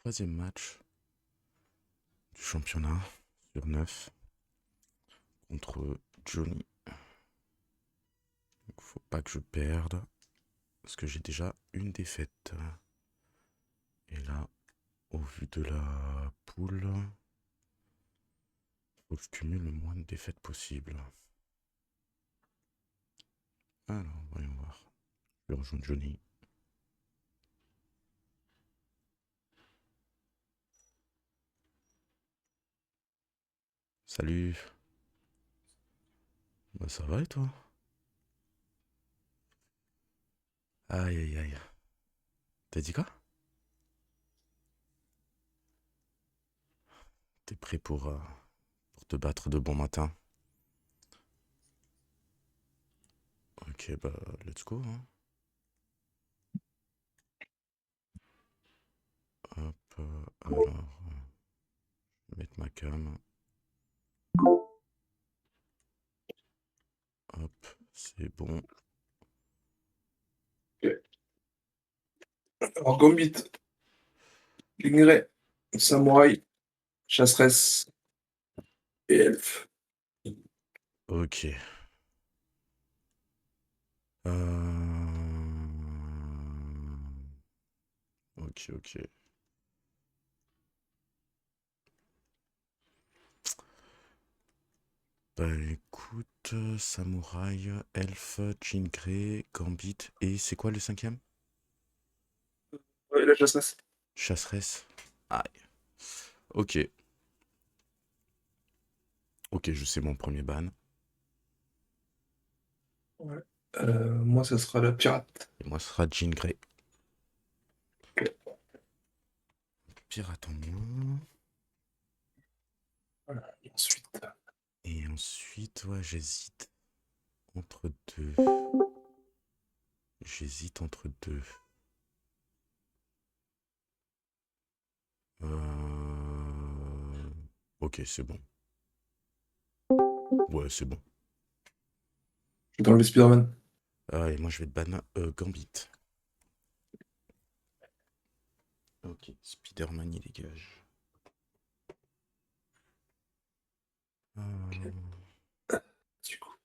troisième match du championnat sur 9 contre Johnny. Donc, faut pas que je perde parce que j'ai déjà une défaite. Et là, au vu de la poule, faut que je cumule le moins de défaites possible. Alors, voyons voir. Je vais rejoindre Johnny. Salut. Bah ça va et toi? Aïe aïe aïe. T'as dit quoi? T'es prêt pour te battre de bon matin? Ok, bah let's go, hein. Hop, alors, je vais mettre ma cam. Hop, c'est bon. Ok. Alors, Gambit, Lingray, Samouraï, Chasseresse et Elfe. Ok. Ok, ok. Bah écoute, Samouraï, Elfe, Jean Grey, Gambit, et c'est quoi le cinquième? Ouais, la Chasseresse. Chasseresse. Aïe. Ok. Ok, je sais mon premier ban. Ouais. Moi, ça sera la Pirate. Et moi, ce sera Jean Grey. Ok. Pirate en moins. Voilà. Et ensuite, Et ensuite, ouais, j'hésite entre deux. J'hésite entre deux. Ok, c'est bon. Ouais, c'est bon. je vais t'enlever Spider-Man. Ah, et moi, je vais te ban Gambit. Ok, Spider-Man, il dégage. Ok. Euh, Du coup.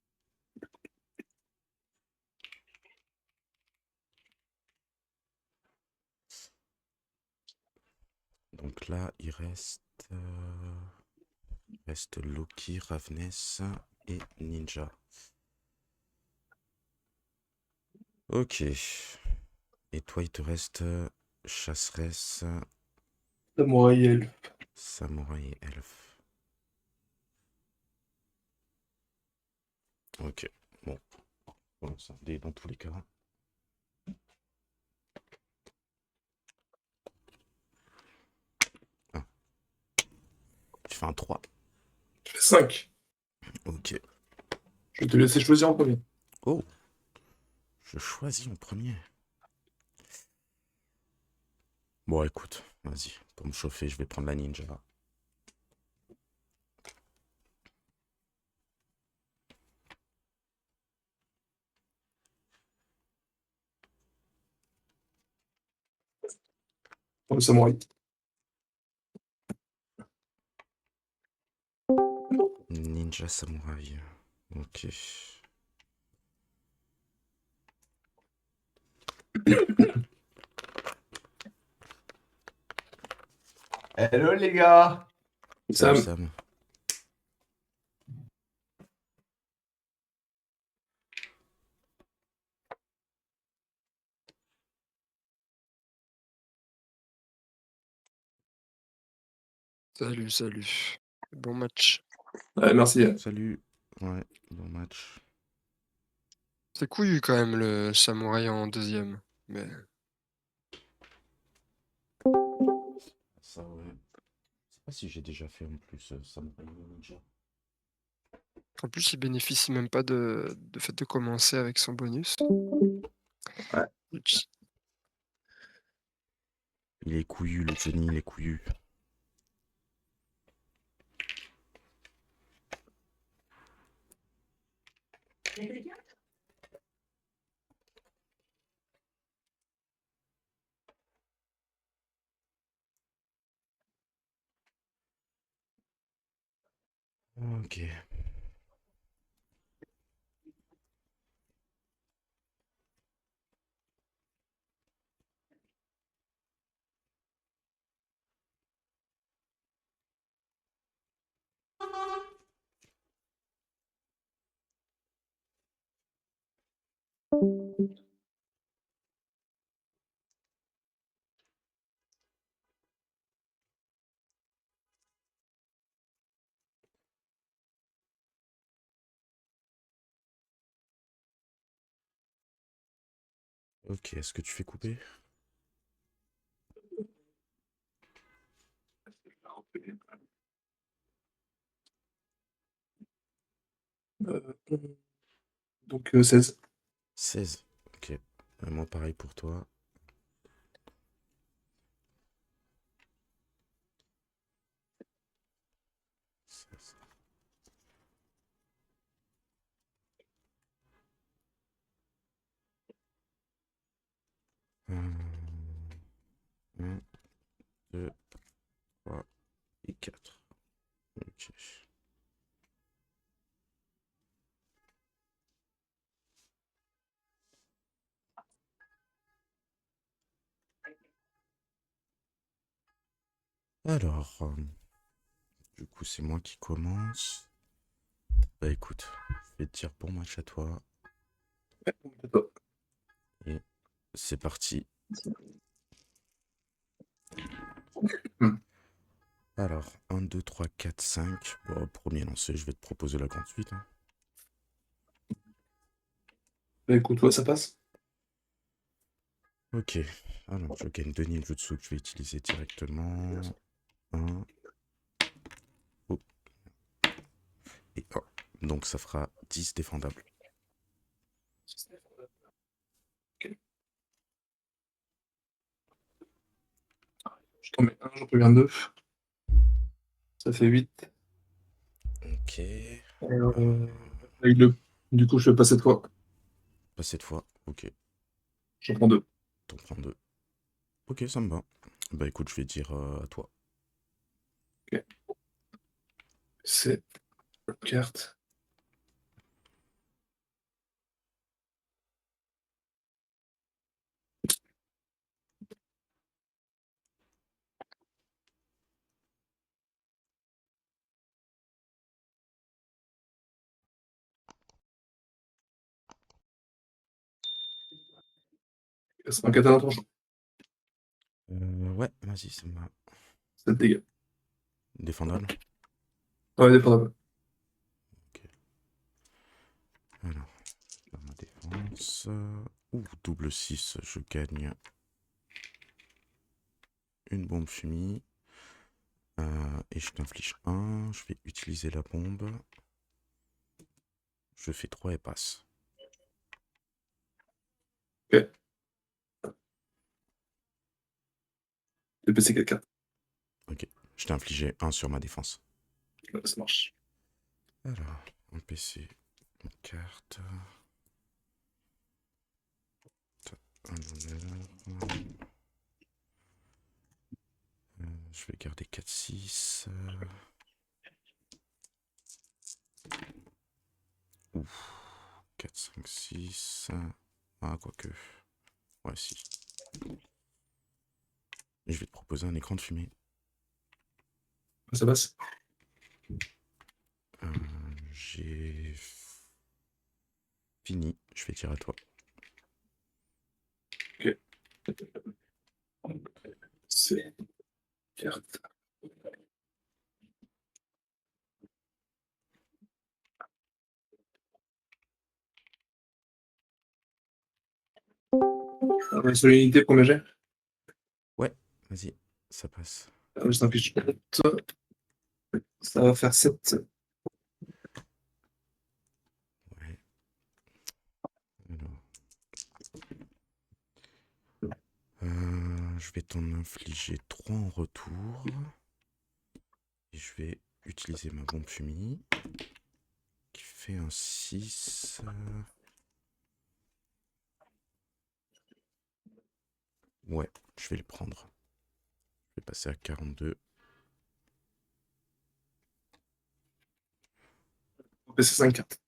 donc là, il reste Loki, Ravness et Ninja. Ok. Et toi, il te reste Chasseresse, Samouraï et Elfe. Samouraï et Elfe. Ok. Bon, ça dans tous les cas. Ah, tu fais un 3. Je fais 5. Ok. Je vais te laisser choisir en premier. Oh, je choisis en premier. Bon, écoute, vas-y. Pour me chauffer, je vais prendre la ninja. Pour le Samouraï. Ninja samouraï. Ok. Hello les gars. Salut Sam. Sam. Salut, salut. Bon match. Ouais, merci. Salut. Ouais, bon match. C'est couillu quand même le samouraï en deuxième. Mais Ça, ouais. Je sais pas si j'ai déjà fait en plus samouraï ninja. en plus, il bénéficie même pas de fait de commencer avec son bonus. Ouais. Ouch. Il est couillu, le Johnny, il est couillu. Ok. Ok, est-ce que tu fais couper? Euh, donc 16. 16. Ok. Moi, pareil pour toi. Un, 2, 3 et 4. Ok. Alors, du coup, c'est moi qui commence. Bah écoute, je vais te dire bon match à toi. D'accord. Et c'est parti. Hmm. Alors, 1, 2, 3, 4, 5. Bon, premier lancé, je vais te proposer la grande suite, hein. Bah écoute, ouais, ça passe. Ok. Alors, je gagne 2 ninjutsu que je vais utiliser directement. 1. Oh, et 1. Donc, ça fera 10 défendables. Ok. Je t'en mets un, j'en préviens deux. Ça fait 8. Ok. Avec le... Du coup, je fais pas cette fois. Pas cette fois. Ok. J'en prends deux. T'en prends 2. Ok, ça me va. Bah écoute, je vais dire à toi. Ok. C'est carte. C'est un katana tranchant. Ouais, vas-y, ça me va. 7 dégâts. Défendable. Ouais, défendable. Ok. Alors, dans ma défense. Ouh, double 6, je gagne une bombe fumée. Et je t'inflige 1. Je vais utiliser la bombe. Je fais 3 et passe. Ok. J'ai PC 4 cartes. Ok. Je t'ai infligé 1 sur ma défense. Ouais, ça marche. Alors, un PC, une carte. Un honneur. Je vais garder 4-6. Ouf. 4, 5, 6. Ah, quoique. Ouais, si. Et je vais te proposer un écran de fumée. Ça passe. J'ai fini. Je vais dire à toi. Ok. C'est carte. Sur l'unité, premier jet. Ouais, vas-y, ça passe. Je t'inflige. Ça va faire 7. Ouais. Alors, je vais t'en infliger 3 en retour. Et je vais utiliser ma bombe fumée. Qui fait un 6. Ouais, je vais le prendre. Je vais passer à 42. PC 5 cartes.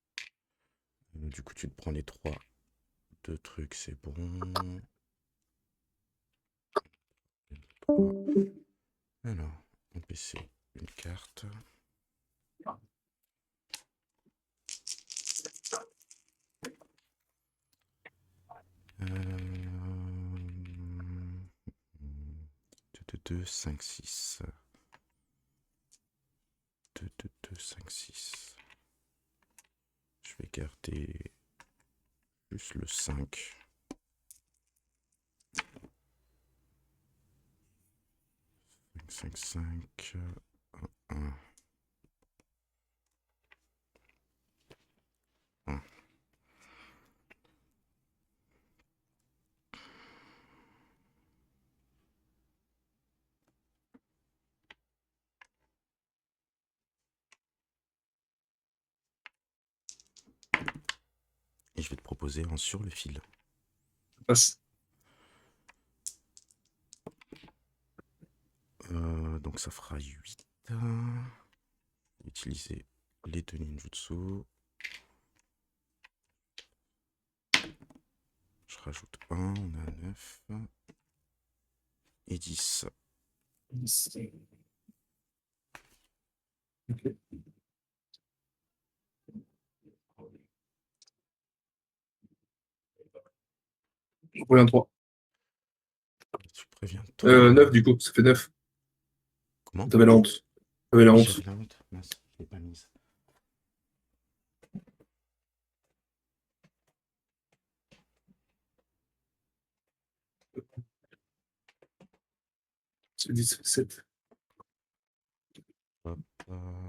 Du coup, tu te prends les 3. 2 trucs, c'est bon. 3. Alors, en PC, une carte. Euh... 2, 2, 5, 6. 2, 2, 2, 5, 6. Je vais garder plus le 5. 5, 5, 1, 1. Et je vais te proposer un sur le fil. Passe. Donc ça fera 8. Utiliser les 2 ninjutsu. Je rajoute 1, on a 9. Et 10. Ok. Je préviens 3. Tu préviens toi. 9 du coup, ça fait 9. Comment? T'avais la honte. T'avais la Oui, honte. j'avais la honte. Mince, je l'ai pas mise. C'est 10, ça fait 7. Hop. Honte.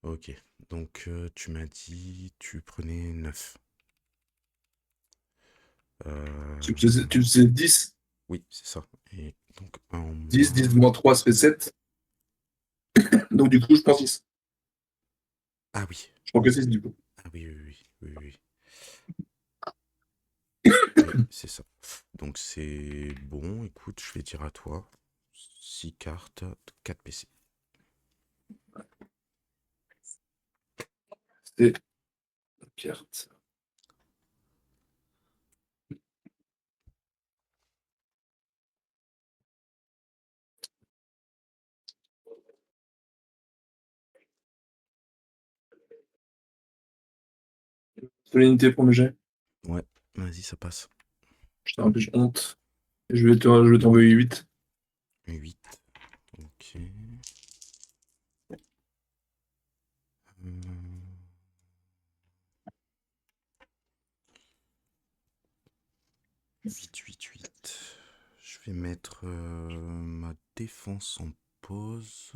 Ok, donc tu m'as dit tu prenais 9. Tu faisais 10. Oui, c'est ça. Et donc 1 en 10, 10 moins. moins 3, ça fait 7. Donc du coup, je prends 6. Ah oui. Je prends que 6 du coup. Ah oui, oui, oui, oui, oui. Oui, c'est ça. Donc c'est bon, écoute, je vais dire à toi. 6 cartes, 4 PC. C'est la carte. Solennité pour mes jets. Ouais, vas-y, ça passe. Je t'ai rappelé, j'ai honte. Et je vais t'envoyer 8. 8. Ok. 8, 8, 8. Je vais mettre ma défense en pause.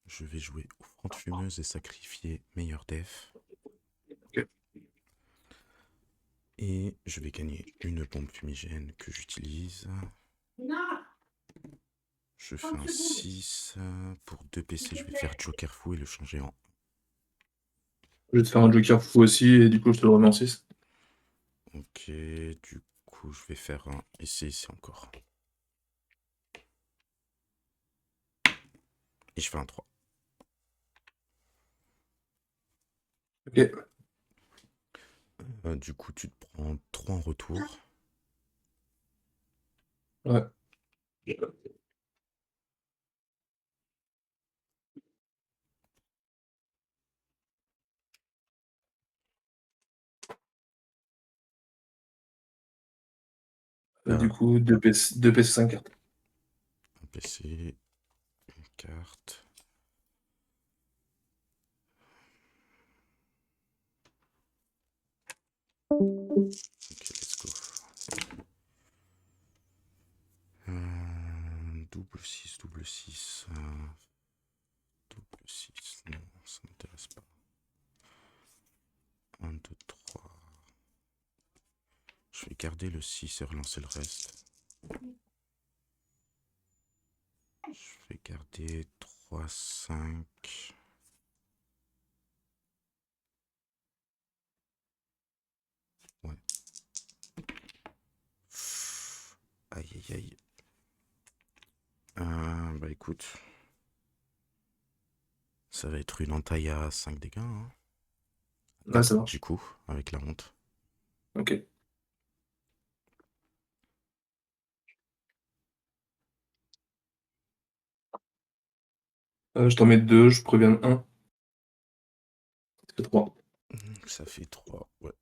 Je vais jouer offrande fumeuse et sacrifier meilleur def. Ok. Et je vais gagner une bombe fumigène que j'utilise. Je fais un 6. Pour 2 PC, je vais faire Joker fou et le changer en. Je vais te faire un joker fou aussi, et du coup, je te le remets en 6. Ok, du coup, je vais faire un essai ici encore. Et je fais un 3. Ok. Du coup, tu te prends 3 en retour. Ouais. Du coup, 2 PC, 2 PC 5 cartes. Un PC, une carte. Ok, let's go. Double 6, double 6. Double 6, non, ça m'intéresse pas. 1, 2, 3. Je vais garder le 6 et relancer le reste. Je vais garder 3, 5. Ouais. Aïe, aïe, aïe. Bah écoute, ça va être une entaille à 5 dégâts, hein. Ouais, ça 4 marche. du coup, avec la honte. Ok. Je t'en mets 2, je préviens 1. Ça fait 3. Ça fait 3, ouais.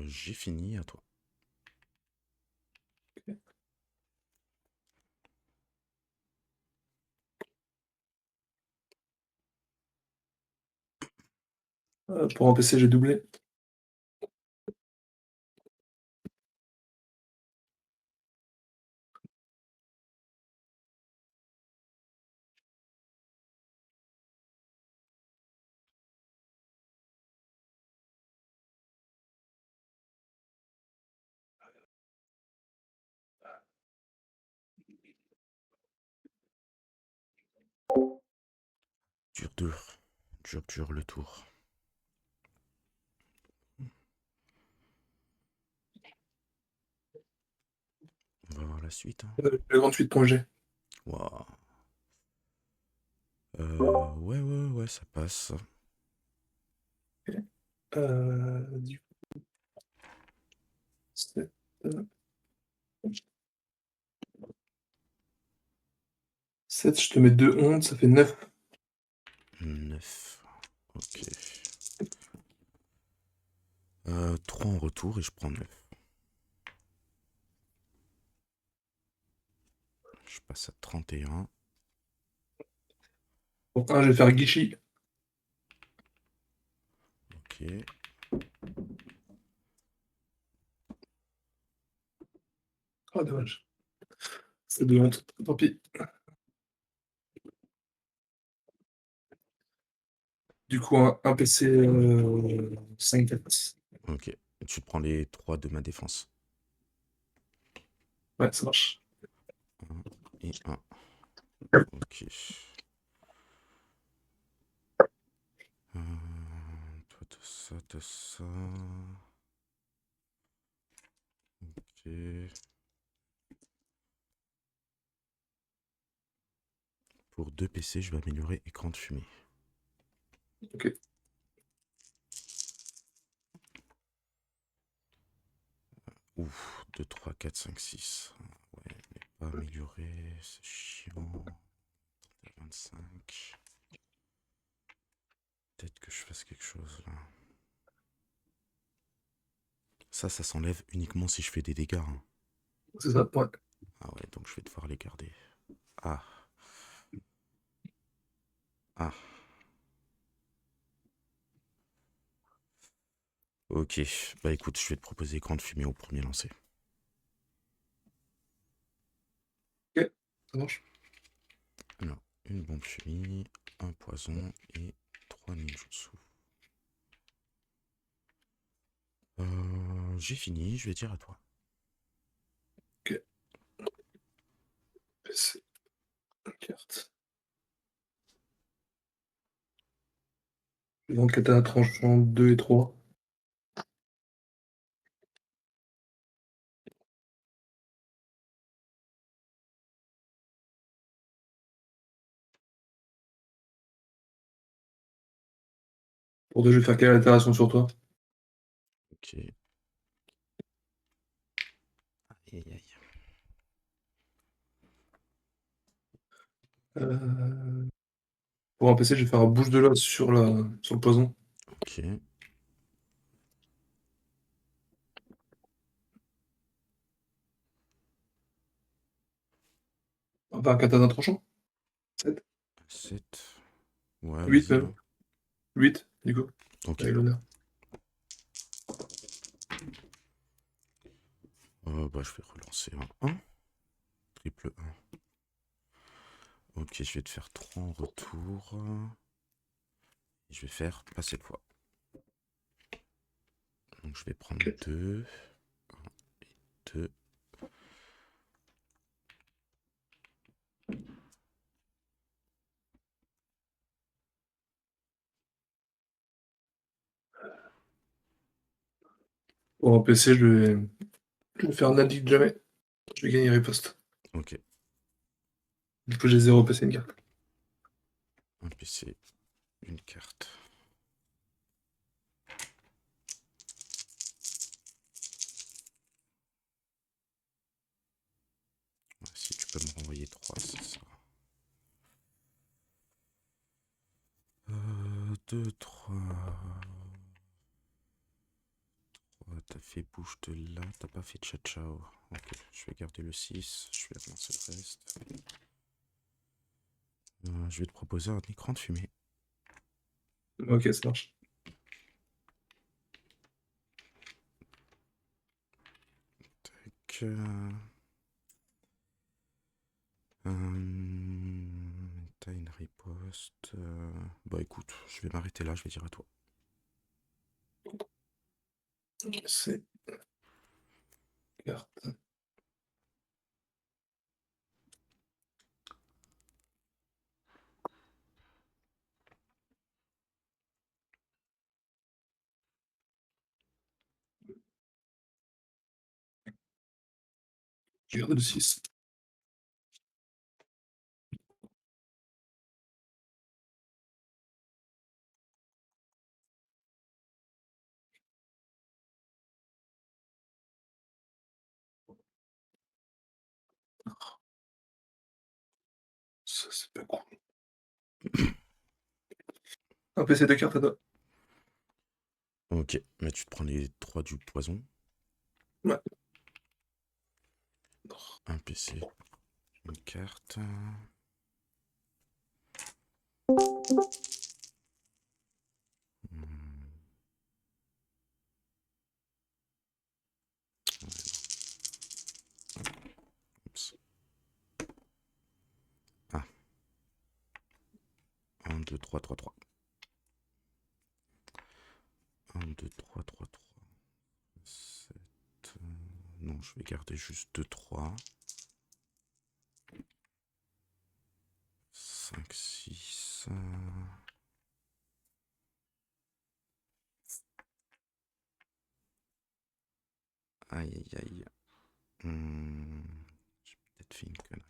J'ai fini, à toi. Pour un PC, j'ai doublé. Dur le tour. On va voir la suite, hein. Le 28.g. Waouh. Ouais, ça passe. Du coup, 7. 7, je te mets 2 ondes, ça fait 9. 9. Ok. 3 en retour et je prends 9. Je passe à 31. Pour 1, je vais faire Guichy. Ok. Oh, dommage. C'est de honte. Tant pis. Du coup, un PC 5-4. Ok. Et tu prends les 3 de ma défense. Ouais, ça marche. 1 et 1. Ok. Toi, t'as ça, t'as ça. Ok. Pour 2 PC, je vais améliorer écran de fumée. Ok. Ouf, 2, 3, 4, 5, 6. Ouais, mais pas amélioré, c'est chiant. 25. Peut-être que je fasse quelque chose là. Ça s'enlève uniquement si je fais des dégâts, hein. C'est ça, ouais. Ah ouais, donc je vais devoir les garder. Ah. Ah. Ok, bah écoute, je vais te proposer écran de fumée au premier lancer. Ok, ça marche. Alors, une bombe chimie, un poison et 3 ninjutsu. J'ai fini, je vais dire à toi. Ok. PC. Carte. Je vais vendre katana tranchant 2 et 3. Pour 2, je vais faire quelle altération sur toi? Ok. Aïe aïe aïe. Pour un PC, je vais faire un bouche de l'os sur le poison. Ok. On va faire un katana tranchant. 7. 7. Ouais, 8 vas-y, même. hein. 8, du coup. Ok. Avec l'honneur. Bah, je vais relancer un 1. Triple 1. Ok, je vais te faire 3 en retour. Et je vais faire passer le poids. Donc je vais prendre Ok. 2. 2. Pour un PC, je vais faire Nadik jamais. Je vais gagner riposte. Ok. Du coup, j'ai 0 PC, une carte. Un PC, une carte. Ouais, si tu peux me renvoyer 3, c'est ça. 2, 3. T'as fait bouge de là, t'as pas fait ciao ciao. Ok, je vais garder le 6, je vais avancer le reste. Je vais te proposer un écran de fumée. Ok, ça marche. Tac. T'as une riposte. Bah écoute, je vais m'arrêter là, je vais dire à toi. C'est carte. Je garde le 6. Ça, c'est pas cool. Un PC de cartes à toi. Ok, mais tu te prends les 3 du poison. Ouais. Un PC, une carte. Hmm, oups. Ah, 1, 2, 3, 3, 3. 1, 2, 3, 3, 3. 7. Non, je vais garder juste 2, 3. 5, 6. Aïe, aïe, aïe. J'ai peut-être fait une connerie.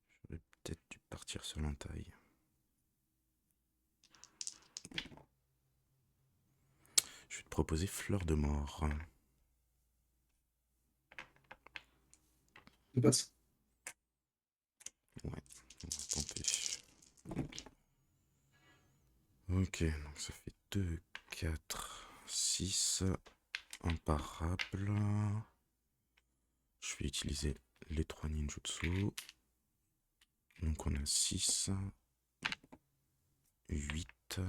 J'aurais peut-être dû partir sur l'entaille. Je vais te proposer Fleur de Mort. Ça passe. Ouais, on va tenter. Ok, donc ça fait 2, 4, 6. Imparable. Je vais utiliser les 3 ninjutsu. Donc on a 6, 8,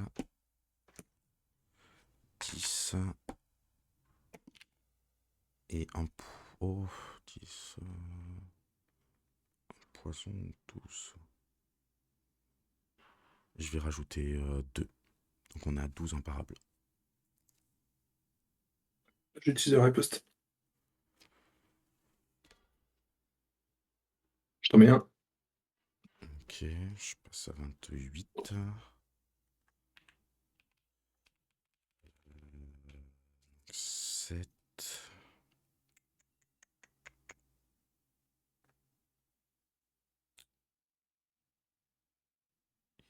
10 et un oh, 10, poison 12. Je vais rajouter 2. Donc on a 12 imparables. J'utilise le riposte. Je t'en mets un. Ok, je passe à 28. 7.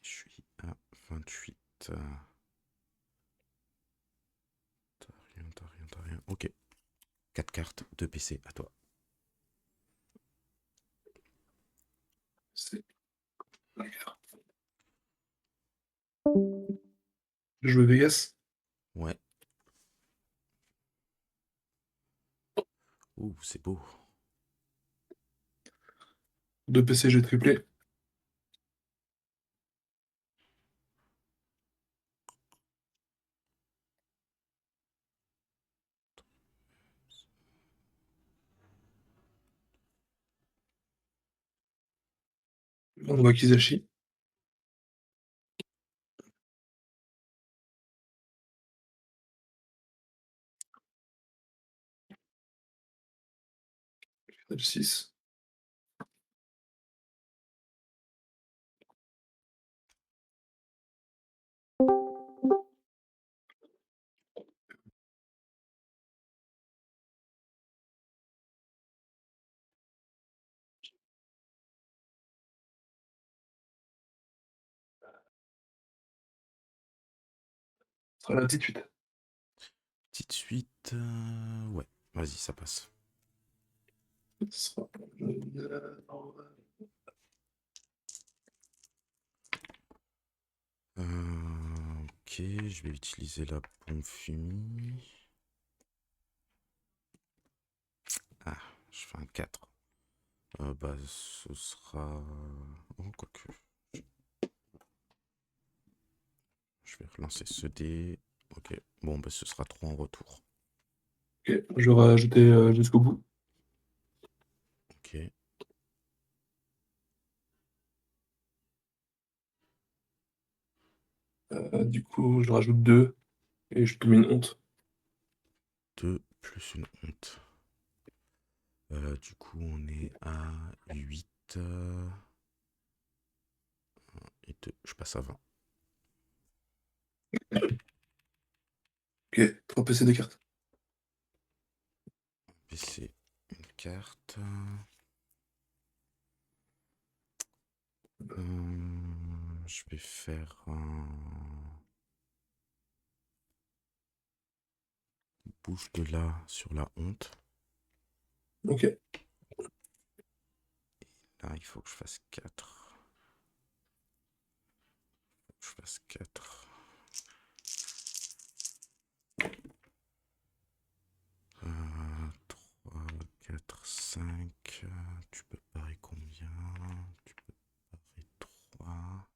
Je suis à 28. T'as rien, t'as rien, t'as rien. Ok. 4 cartes, 2 PC, à toi. C'est la carte. Je joue Vegas. Ouais. Ouh, c'est beau. 2 PC, je vais tripler. On voit Kizashi. Le 6. Ce sera la petite suite. Petite suite. Ouais, vas-y, ça passe. Ce sera... Ok, je vais utiliser la pompe fumée. Ah, je fais un 4. Bah, ce sera... Oh, quoique. Je vais relancer ce dé. Ok, bon, bah, ce sera 3 en retour. Ok, je vais rajouter jusqu'au bout. Ok, Du coup, je rajoute 2 et je te mets une honte. 2 plus une honte. Du coup, on est à 8. Et 2, je passe à 20. Ok, 3 PC de cartes. PC, une carte. Je vais faire un bouge de là sur la honte. Ok, Là, il faut que je fasse 4. Je fasse 4. 3, 4, 5. Tu peux parer combien? Tu peux parer 3.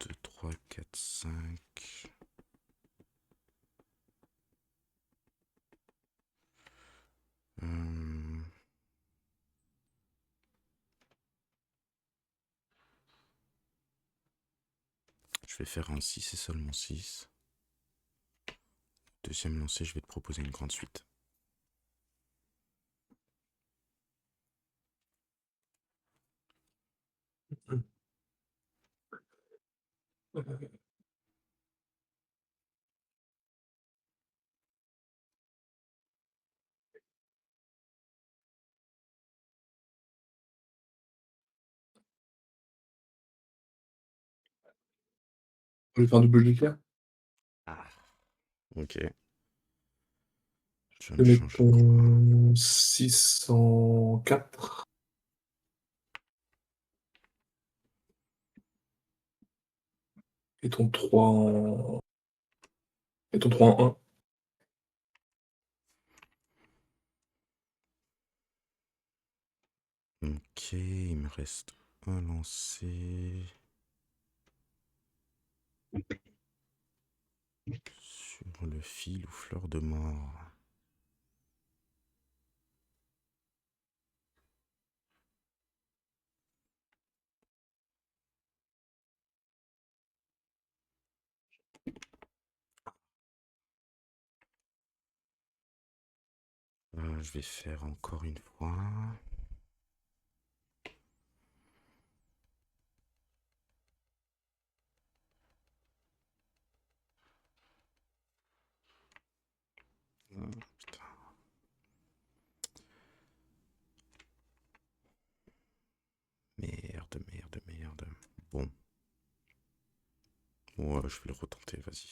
Deux, 3, 4, 5. Je vais faire un 6 et seulement 6. Deuxième lancé, je vais te proposer une grande suite. je vais faire un double d'éclair. Ah. Ok. Je Je ne vais mettre change quoi? ton 604 et ton 3 en... et ton 3 en 1. Ok, il me reste un lancé. Sur le fil ou fleur de mort. Je vais faire encore une fois. Putain. Merde, merde, merde. Bon. Ouais, je vais le retenter, vas-y.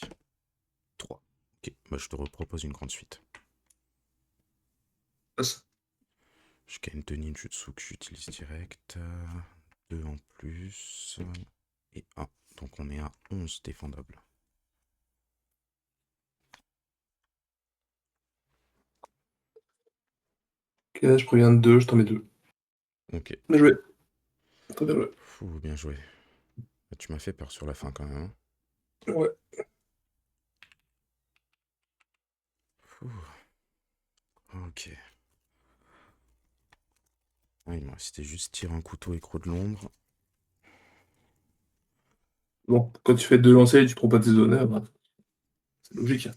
3. Ok, bah, je te repropose une grande suite. Passe. Je gagne 2 ninjutsu que j'utilise direct. 2 en plus. Et 1. Donc on est à 11 défendables. Ok, là, je préviens de 2, je t'en mets 2. Ok. Bien joué. Très bien joué. Fou, bien joué. Tu m'as fait peur sur la fin quand même. Ouais. Fou. Ok. Ah, il me restait juste tirer un couteau et croc de l'ombre. Bon, quand tu fais 2 lancers et tu prends pas tes honneurs, bah, c'est logique.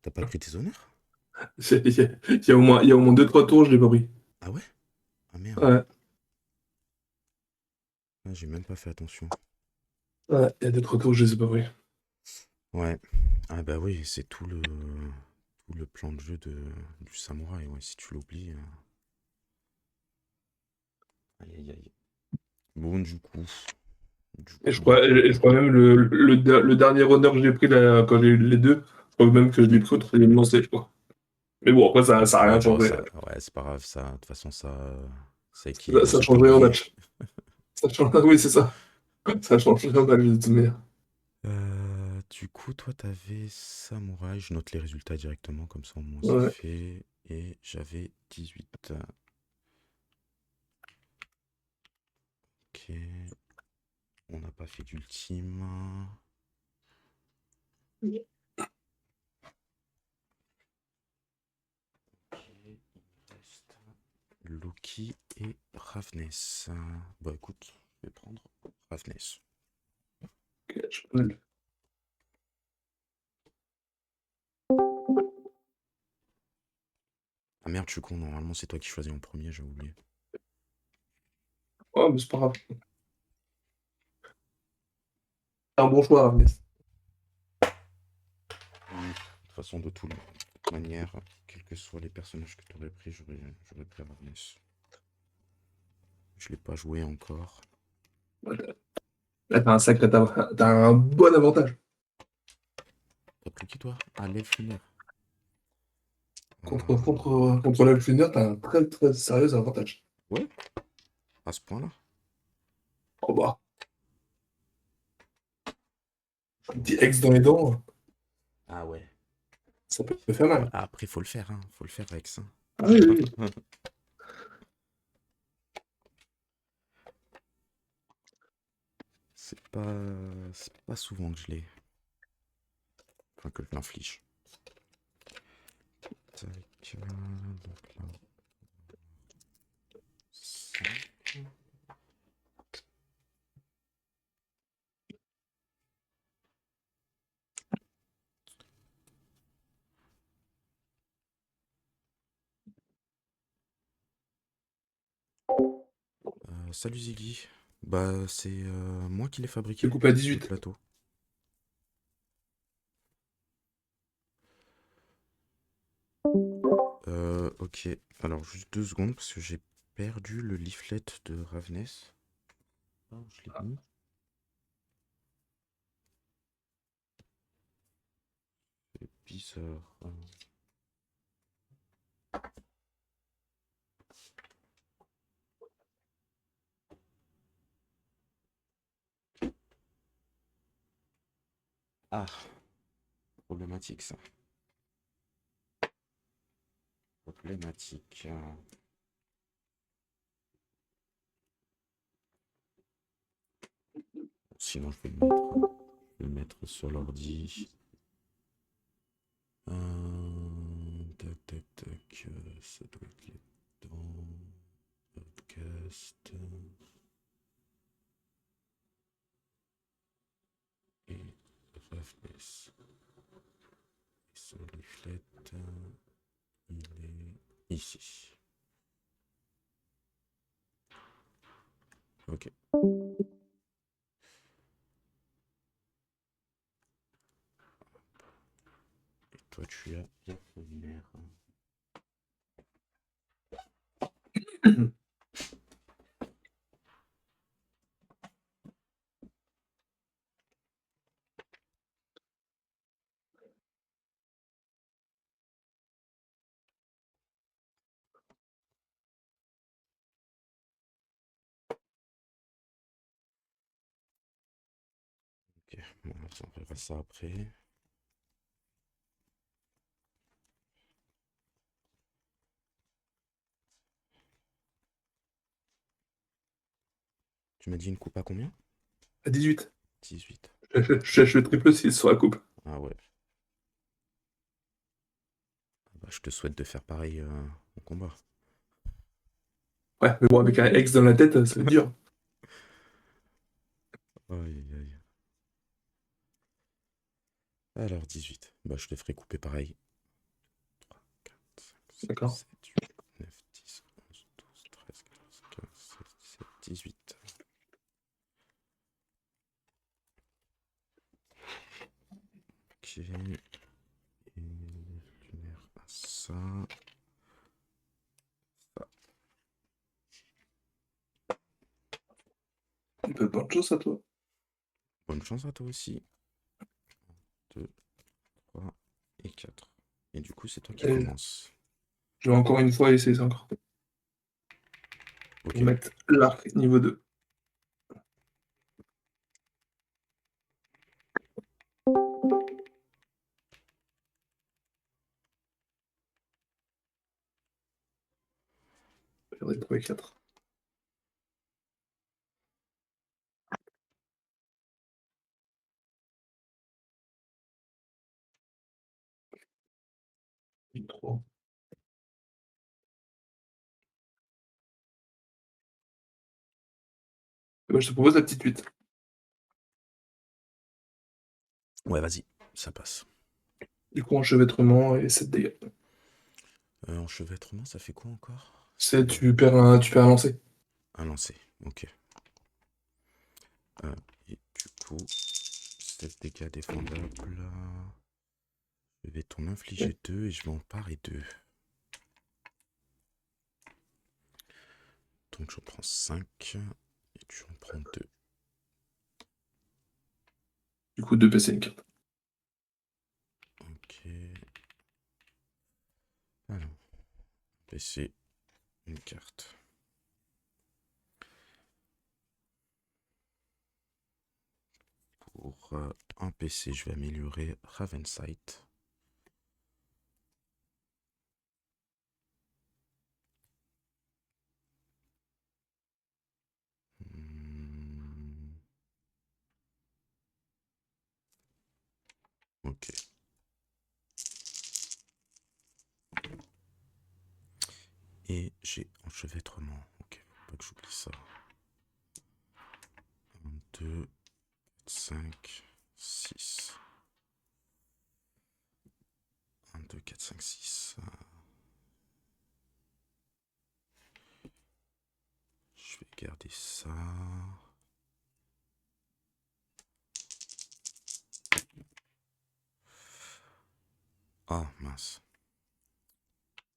T'as pas pris tes honneurs? Il y a au moins 2-3 tours, je l'ai pas pris. Ah ouais? Ah merde. Ouais, Ah, j'ai même pas fait attention. ouais, il y a 2-3 tours, je les ai pas pris. Ouais. Ah bah oui, c'est tout Tout le plan de jeu du samouraï, ouais, si tu l'oublies. Aïe aïe aïe. Bon, du coup. Et je crois même le dernier honneur que j'ai pris quand j'ai eu les deux, je crois même que je l'ai pris au troisième lancé, je crois. Mais bon, après, ça a Ouais, rien bon, changé. ça, ouais, c'est pas grave, ça. De toute façon, ça Ça, équilibre ça vite change au rien en milieu. match. Ça change, oui, c'est ça. Ça change rien dans de toute manière. Du coup, toi, t'avais samouraï. Je note les résultats directement, comme ça, au moins, c'est Ouais. fait. Et j'avais 18. Ok. On n'a pas fait d'ultime. Ok, il me reste Loki et Ravness. Bah écoute, je vais prendre Ravness. Ok, je peux- Ah merde, je suis con, normalement c'est toi qui choisis en premier, j'ai oublié. Oh, mais c'est pas grave. C'est un bon choix, Ravnès. De toute façon, de toute manière, quels que soient les personnages que tu aurais pris, j'aurais pris Ravness. Je l'ai pas joué encore. Là, t'as un bon avantage. T'as pris qui toi? Ah, l'elfe lunaire. Contre l'Elf Lunaire, t'as un très très sérieux avantage. Ouais, à ce point-là. Oh bah, Je un vois petit pas. ex dans les dents, Ah ouais. ça peut faire Ouais, mal. après, faut le faire, hein. Faut le faire avec ça. Ah oui, oui, oui. C'est pas souvent que je l'ai. Enfin, que je l'inflige. Tac, donc là, 5. Salut Ziggy. Bah, c'est moi qui l'ai C'est fabriqué, coupé à le 18. plateau. Ok. Alors, juste 2 secondes, parce que j'ai perdu le leaflet de Ravness. Ah, où je l'ai mis. C'est bizarre. Ah, problématique ça. Problématique. Sinon, je vais le mettre sur l'ordi. Tac, tac, tac. Ça doit être là-dedans. Podcast. Et Ravness. Et son leaflet, il est ici. Ok. Et toi, tu as bien lunaire. Ok, bon, on verra ça après. Tu m'as dit une coupe à combien? À 18. 18. Je cherche le triple 6 sur la coupe. Ah ouais. Ah bah, je te souhaite de faire pareil au combat. Ouais, mais bon, avec un ex dans la tête, ça va être dur. Aïe, aïe, aïe. Alors, 18. Bah, je te ferai couper pareil. 3, 4, 5, 6, D'accord. 7, 8, 9, 10, 11, 12, 13, 14, 15, 16, 17, 18. Ok. Et lunaire Bonne chance à toi. Bonne chance à toi aussi. 2, 3 et 4. Et du coup, c'est toi qui Et commence. je vais encore une fois essayer ça encore. Ok. Pour mettre l'arc niveau 2. J'aurais 3 et 4. Et 3. Je te propose la petite 8. Ouais, vas-y, ça passe. Du coup, enchevêtrement et 7 dégâts. Enchevêtrement, ça fait quoi encore? C'est tu perds un lancer. Un lancer, ok. Et du coup, 7 dégâts défendables. Je vais t'en infliger 2 et je vais en parer 2. Donc j'en prends 5 et tu en prends 2. Du coup, 2 PC, une carte. Ok. Alors, PC, une carte. Pour un PC, je vais améliorer Ravensight. Ok. Et j'ai enchevêtrement. Ok, faut pas que j'oublie ça. 1, 2, 5, 6. 1, 2, 4, 5, 6. Je vais garder ça. Ah, mince.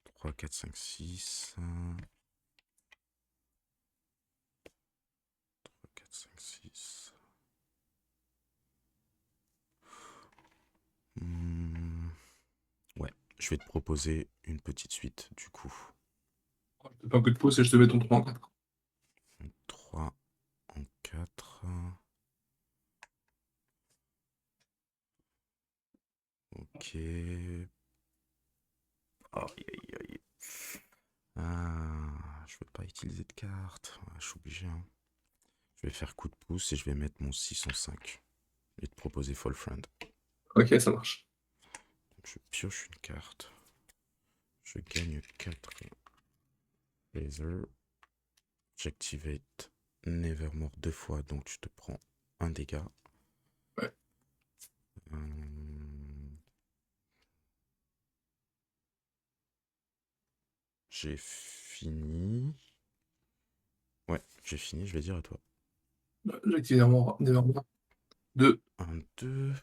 3, 4, 5, 6. 3, 4, 5, 6. Ouais, je vais te proposer une petite suite du coup. Je te fais un coup de pouce et je te mets ton 3 en 4. 3 en 4. Ok. Aïe, aïe, aïe. Ah, je veux pas utiliser de carte. Ah, je suis obligé. Hein. Je vais faire coup de pouce et je vais mettre mon 6 en 5. Et te proposer Fall Friend. Ok, ça marche. Donc, je pioche une carte. Je gagne 4 laser. J'activate Nevermore 2 fois, donc je te prends un dégât. Ouais. J'ai fini. Ouais, j'ai fini, je vais dire à toi. J'active Nevermore. 2. 1, 2.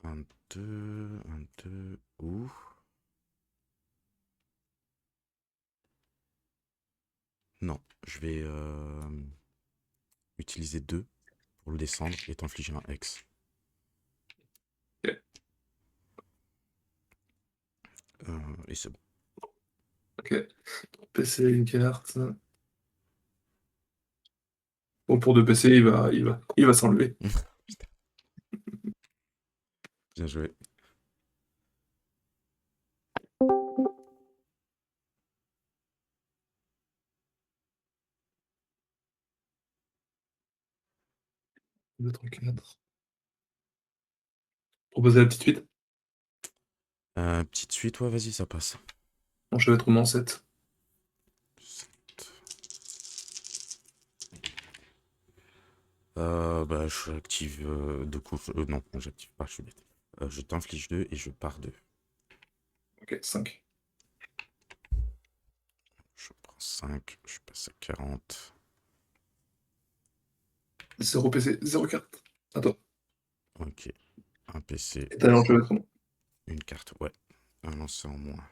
1, 2. 1, 2. Ouh. Non, je vais utiliser 2 pour le descendre et t'infliger un X. Ok. Et c'est bon. Ok. PC, une carte. Bon, pour 2 PC, il va s'enlever. Bien joué. Deux, trois, quatre. Proposer la petite suite. Petite suite, ouais, vas-y, ça passe. Enchevêtrement 7. 7. Bah, j'active 2 coups. Non, j'active pas, je suis bête. Je t'inflige 2 et je pars 2. Ok, 5. Je prends 5, je passe à 40. 0 PC, 0 carte. À toi. Ok. Un PC, Et t'as l'enchevêtrement. une carte, ouais. Un lancer en moins.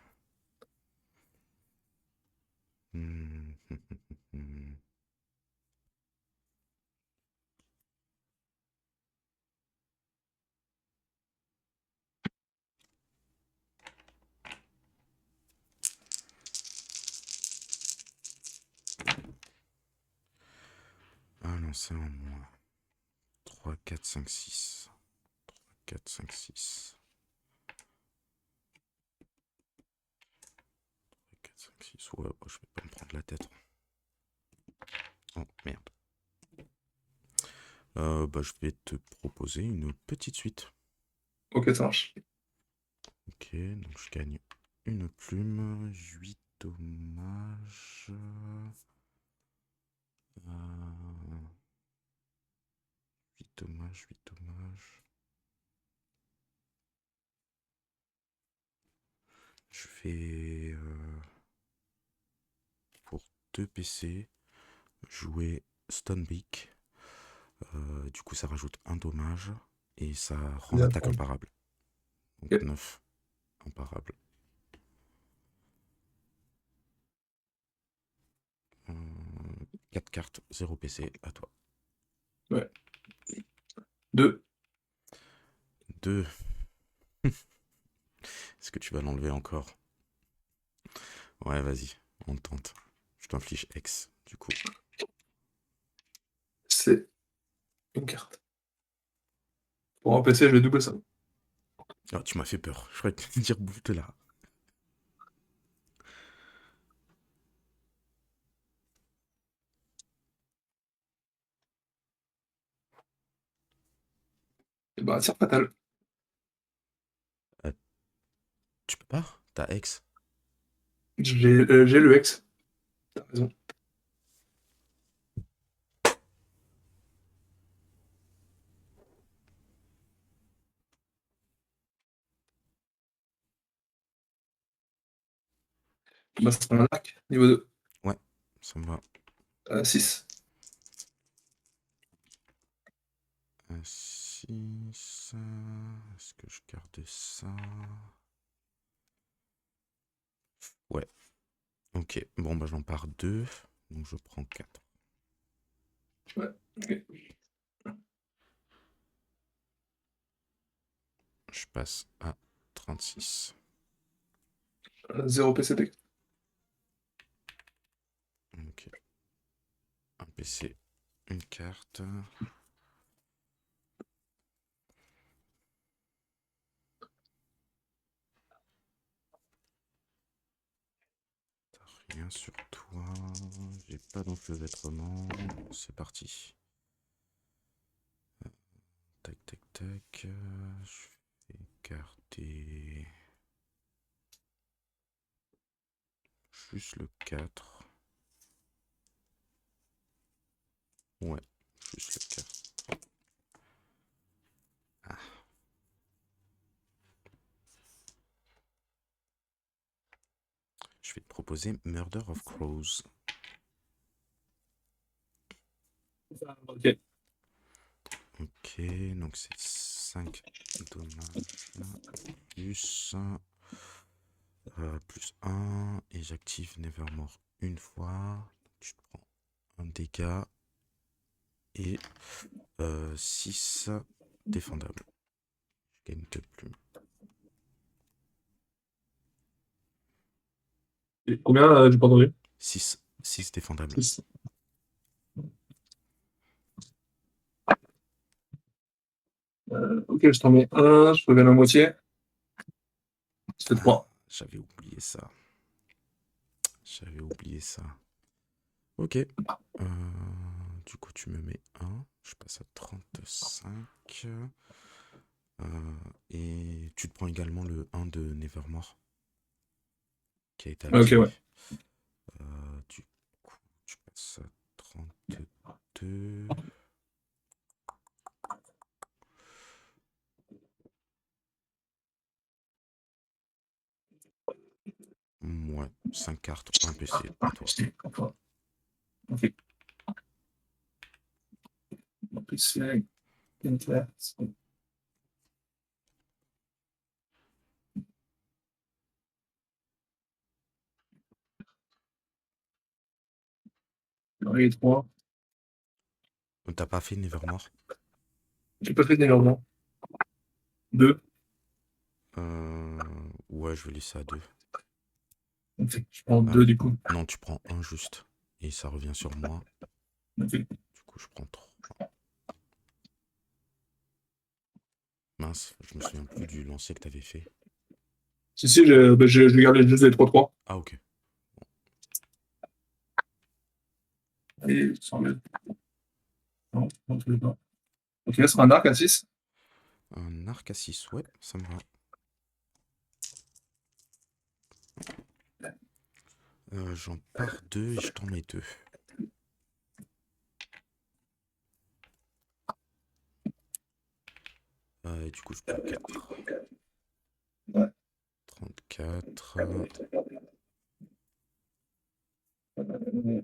commencer en moins. 3, 4, 5, 6. 3, 4, 5, 6. 3, 4, 5, 6. Ouais, je vais pas me prendre la tête. Oh, merde. Je vais te proposer une petite suite. Ok, ça marche. Ok, donc je gagne une plume, 8 dommages. 8 dommages, 8 dommages. Je vais, pour 2 PC, jouer Stonebeak. Du coup, ça rajoute un dommage et ça rend Bien, l'attaque bon. imparable. Donc Ok. 9 imparable. 4 cartes, 0 PC, à toi. Ouais. 2. 2. Est-ce que tu vas l'enlever encore? Ouais, vas-y, on tente. Je t'inflige X, du coup. C'est une carte. Pour un PC, je vais doubler ça. Oh, tu m'as fait peur. Je croyais que tu allais dire bouffe de là. Et bah, tir fatal. Tu peux pas? T'as X. J'ai le X. T'as raison. Bah, c'est un arc, niveau 2. Ouais, ça me va. 6. 6. Est-ce que je garde ça? Ouais. Ok. Bon, bah j'en pars 2. Donc je prends 4. Ouais. Ok. Je passe à 36. 0 PCT. Ok. Un PC, une carte. T'as rien sur toi. J'ai pas d'enchevêtrement. C'est parti. Tac, tac, tac. Je vais garder juste le 4. Ouais, juste le 4. Ah. Je vais te proposer Murder of Crows. Ok. Ok, donc c'est 5 dommages. Plus 1. Et j'active Nevermore une fois. Tu te prends un dégât. Et 6 défendables. Je gagne 2 plumes. Et combien, j'ai pas entendu? 6 défendables. 6. Ok, je t'en mets un, je reviens la moitié. Ça fait Ah, 3. j'avais oublié ça. J'avais oublié ça. Ok. Du coup, tu me mets 1. Je passe à 35. Et tu te prends également le 1 de Nevermore qui a été Ok, activé. ouais. Du coup, tu passes à 32. Ouais, 5 cartes, 1 PC, à toi. Ok. PC, une carte. Et 3. T'as pas fait Nevermore? J'ai pas fait d'énormément. 2. Ouais, je vais laisser à 2. Ok, je prends 2 du coup. Non, tu prends un juste. Et ça revient sur moi. Ok. Du coup, je prends 3. Mince, je me souviens plus du lancer que t'avais fait. Si, si, j'ai gardé juste les 3-3. Ah, ok. Et sans le... Non, non, tous les deux. Ok, ça sera un arc à 6. Un arc à 6, ouais, ça me va. J'en pars 2 et je t'en mets 2. Et du coup, je prends 4. Ouais. 34.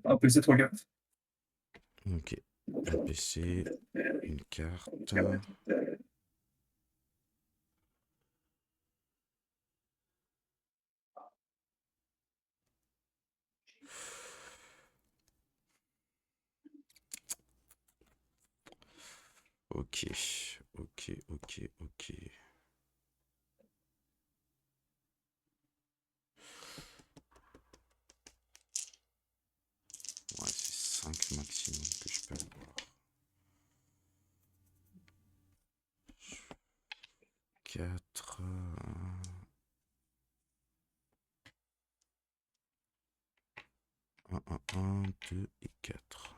Un PC 3 cartes. Ok. Un PC, une carte. Ok, ok, ok, ok. Ouais, c'est 5 maximum que je peux avoir. 4. 1, 1, 1, 2 et 4.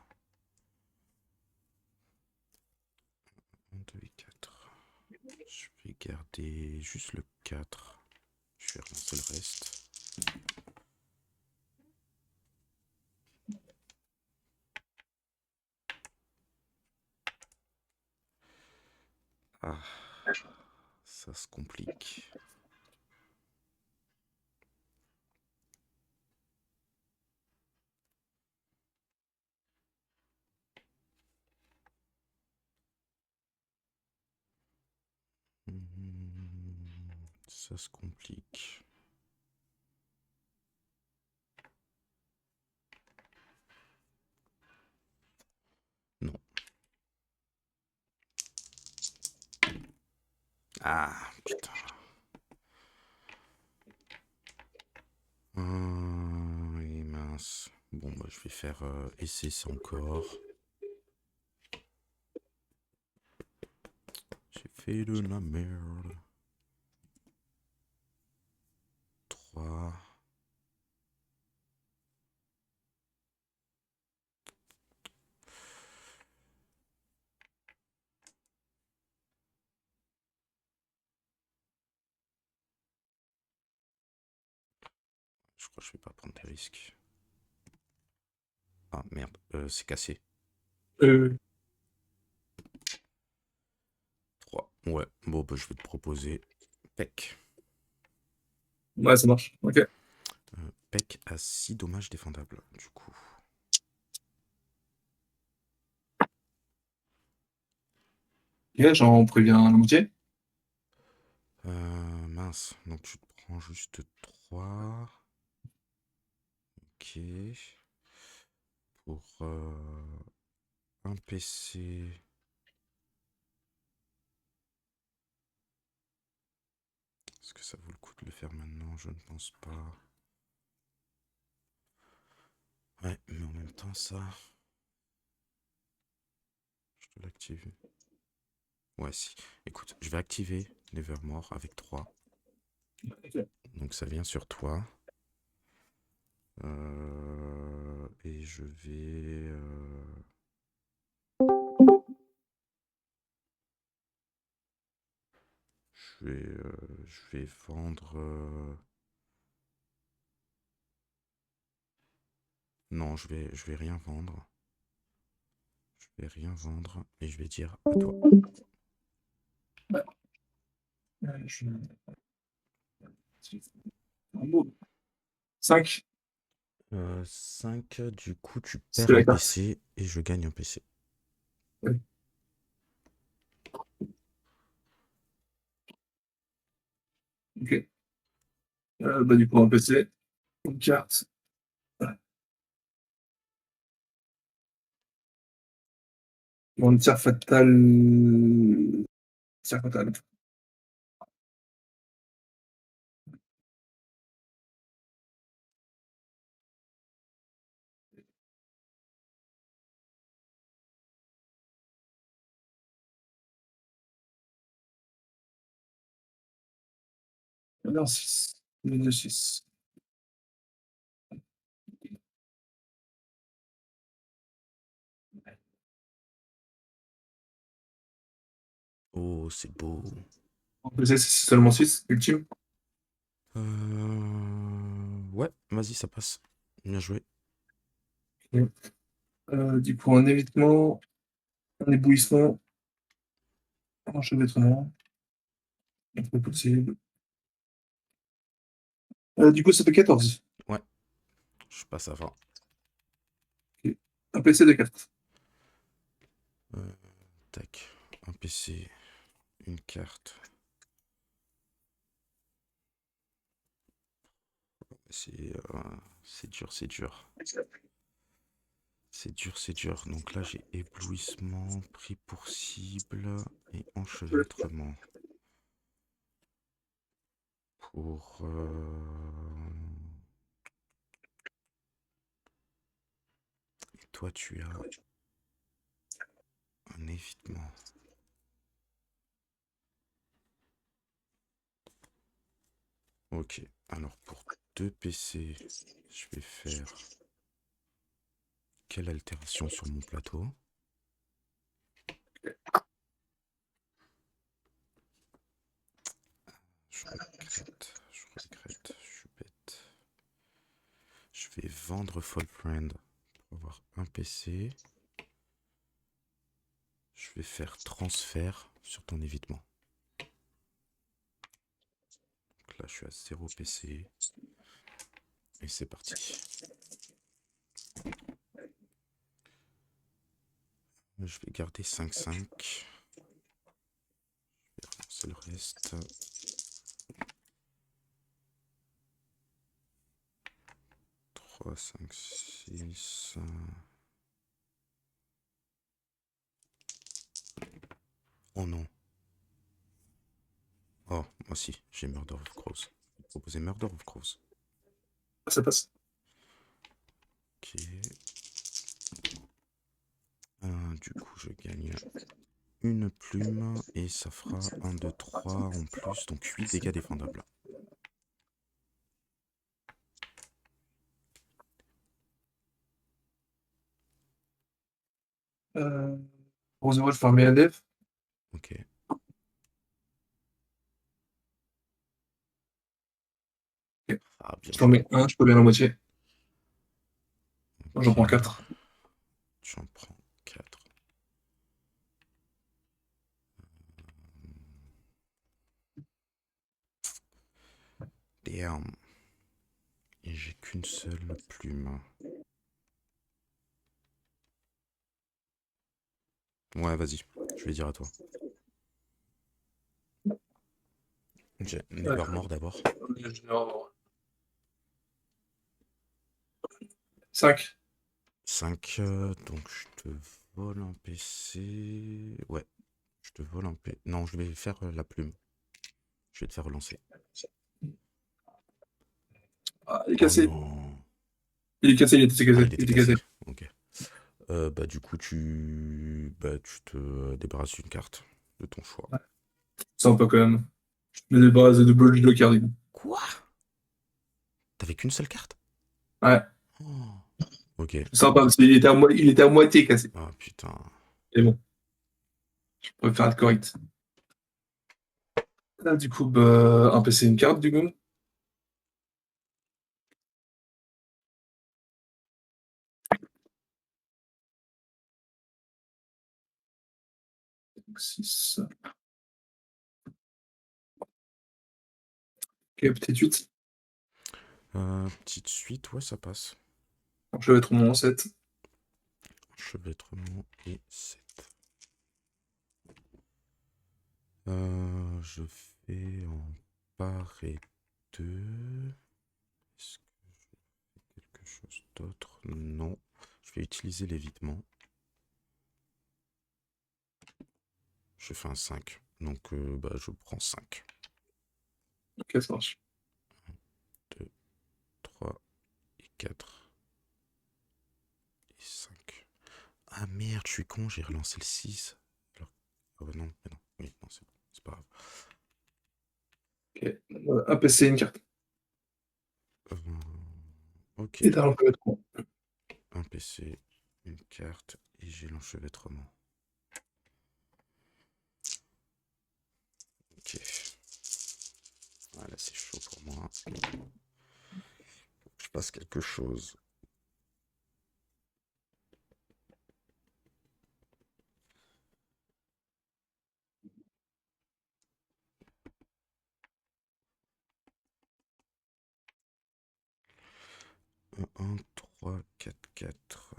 1, 2 et 4. Je vais garder juste le 4. Je vais relancer le reste. Ah, ça se complique. Ça se complique. Non. Ah, putain. Oui, mince. Bon, bah, je vais faire essai encore. J'ai fait de la merde. 3. Je crois que je vais pas prendre des risques. Ah merde, c'est cassé. 3. Ouais, bon, bah, je vais te proposer Peck. Ouais, ça marche. Ok. Peck à 6 dommages défendables, du coup. Ok, j'en préviens la moitié. Mince, donc tu te prends juste 3. Ok. Pour un PC. Est-ce que ça vaut le coup de le faire maintenant? Je ne pense pas. Ouais, mais en même temps, ça. Je dois l'activer. Ouais, si. Écoute, je vais activer Nevermore avec 3. Ok. Donc ça vient sur toi. Et je vais. Je vais vendre. Non, je vais rien vendre. Je vais rien vendre et je vais dire à toi. Ouais. Je... 5. 5, du coup, tu C'est perds la un carte. PC et je gagne un PC. Ouais. Ok. Bah, du coup, un PC. Une carte. Mon tir fatal. Tir fatal. Non, 6. 2, 6. Oh, c'est beau. En PC, c'est seulement 6, ultime. Ouais, vas-y, ça passe. Bien joué. Du coup, un évitement, un éblouissement, un enchevêtrement, un peu possible. Du coup, ça fait 14. Ouais, je passe à 20. Ok. Un PC de 4. Tac, un PC, une carte. C'est dur, c'est dur. C'est dur, c'est dur. Donc là, j'ai éblouissement, pris pour cible et enchevêtrement. Pour... Et toi, tu as un évitement. Ok, alors pour 2 PC, je vais faire... Quelle altération sur mon plateau? Je regrette, je suis bête. Je vais vendre Fall Friend pour avoir un PC. Je vais faire transfert sur ton évitement. Donc là, je suis à 0 PC. Et c'est parti. Je vais garder 5-5. Je vais relancer le reste. 3, 5, 6. Oh non. Oh, moi aussi, j'ai Murder of Crows. Je vais proposer Murder of Crows. Ça passe. Ok. Du coup, je gagne une plume et ça fera 1, 2, 3 en plus, donc 8 dégâts défendables. Pour 0, je fais un meilleur def. Ok. Ok. Ah, bien Je t'en joué. mets un, je peux bien la moitié. J'en Ok. prends 4. J'en prends 4. Damn. Et j'ai qu'une seule plume. Ouais, vas-y. Je vais dire à toi. J'ai Nevermore d'abord. 5. 5. Donc je te vole un PC. Ouais. Je te vole un PC. Non, je vais faire la plume. Je vais te faire relancer. Ah, il est Oh cassé. non. Il est cassé, il était Ah, cassé. il était Il était cassé. cassé. Ok. Bah du coup tu te débarrasses d'une carte de ton choix. Sympa quand même. Je me débarrasse de Blood Joker, du coup. Quoi? T'avais qu'une seule carte? Ouais. Oh. Ok. Sympa, parce qu'il était il était à moitié cassé. Ah putain. Et bon, je préfère être correct. Là, du coup, bah, un PC, une carte, du coup. Donc, 6. Ok, petite 8. Petite suite, ouais, ça passe. Donc, je vais être mon 7. Enchevêtrement et 7. Je fais en part et 2. Est-ce que je fais quelque chose d'autre? Non. Je vais utiliser l'évitement. Je fais un 5. Donc bah, je prends 5. Ok, ça marche. 2, 3 et 4 et 5. Ah merde, je suis con, j'ai relancé le 6. Alors... Ah bah non, mais non. Oui, non, c'est bon. C'est pas grave. Ok. Un PC, une carte. Euh, ok. Et t'as l'enchevêtrement. Un PC, une carte et j'ai l'enchevêtrement. Ok. Voilà, c'est chaud pour moi. Je passe quelque chose. Un 3, 4, 4.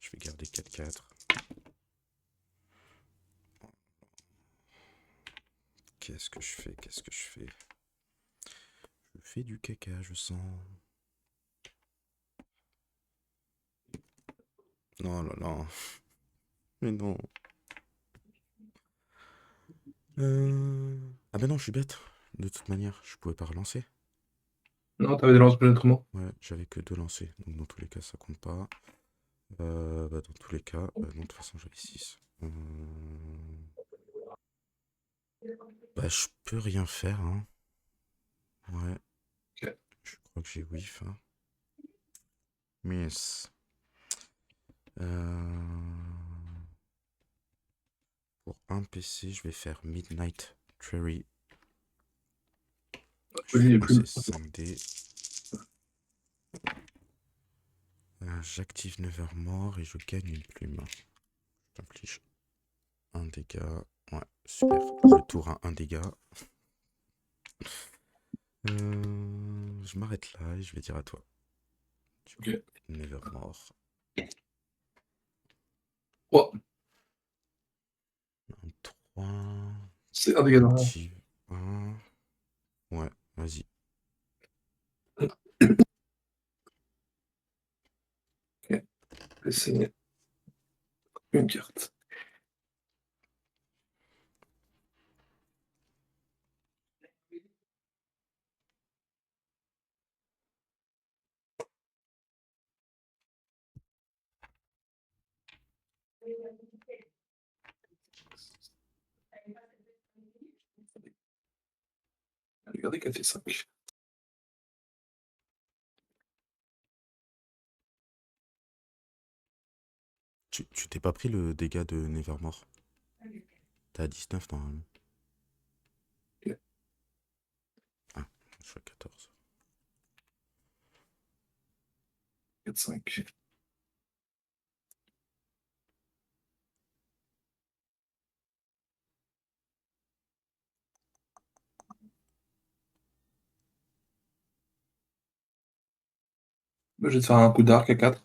Je vais garder 4, 4. Qu'est-ce que je fais? Qu'est-ce que je fais? Je fais du caca, je sens. Non, là, là. Mais non. Ah ben non, je suis bête. De toute manière, je pouvais pas relancer. Non, t'avais des l'enchevêtrement. Ouais, j'avais que 2 lancers. Donc dans tous les cas, ça compte pas. Bah, dans tous les cas, non, de toute façon, j'avais 6. Bah, je peux rien faire, hein. Ouais, Ok. je crois que j'ai whiff, hein. Miss. Pour un PC, je vais faire Midnight Tree. Je Poli fais les passer plumes. 5D. J'active Nevermore et je gagne une plume. J'inflige un dégât. Ouais, super. Le tour à un dégât. Je m'arrête là et je vais dire à toi. Du coup, Ok. Nevermore. Oh, Un 3. c'est un dégât normal. Active 1. Ouais, vas-y. Ok. PC, une carte. Regardez qu'elle fait 5. Tu t'es pas pris le dégât de Nevermore? T'as 19 normalement. Ok. Ah, je suis à 14. 4, 5. Je vais te faire un coup d'arc à 4.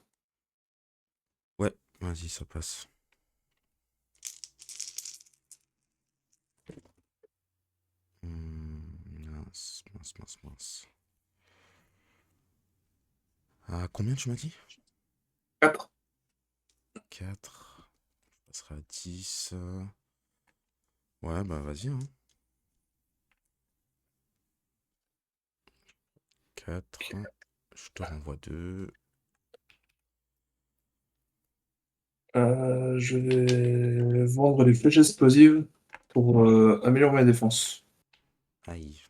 Ouais, vas-y, ça passe. Mince, mince, mince, mince. Ah, combien tu m'as dit? 4. 4. Je passerai à 10. Ouais, bah vas-y, hein. 4. Je te renvoie 2. Je vais vendre les flèches explosives pour améliorer ma défense. Aïe.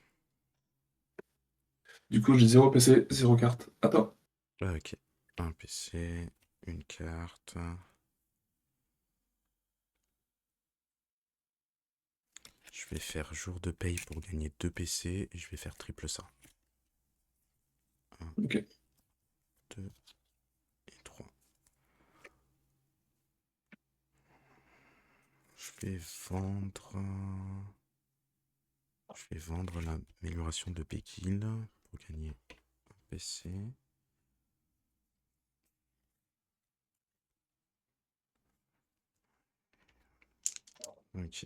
Du coup, j'ai 0 PC, 0 carte. Attends. Ok. Un PC, une carte. Je vais faire jour de paye pour gagner 2 PC et je vais faire triple ça. 1, Ok. 2 et 3. Je vais vendre. Je vais vendre l'amélioration de Pékin pour gagner un PC. Ok.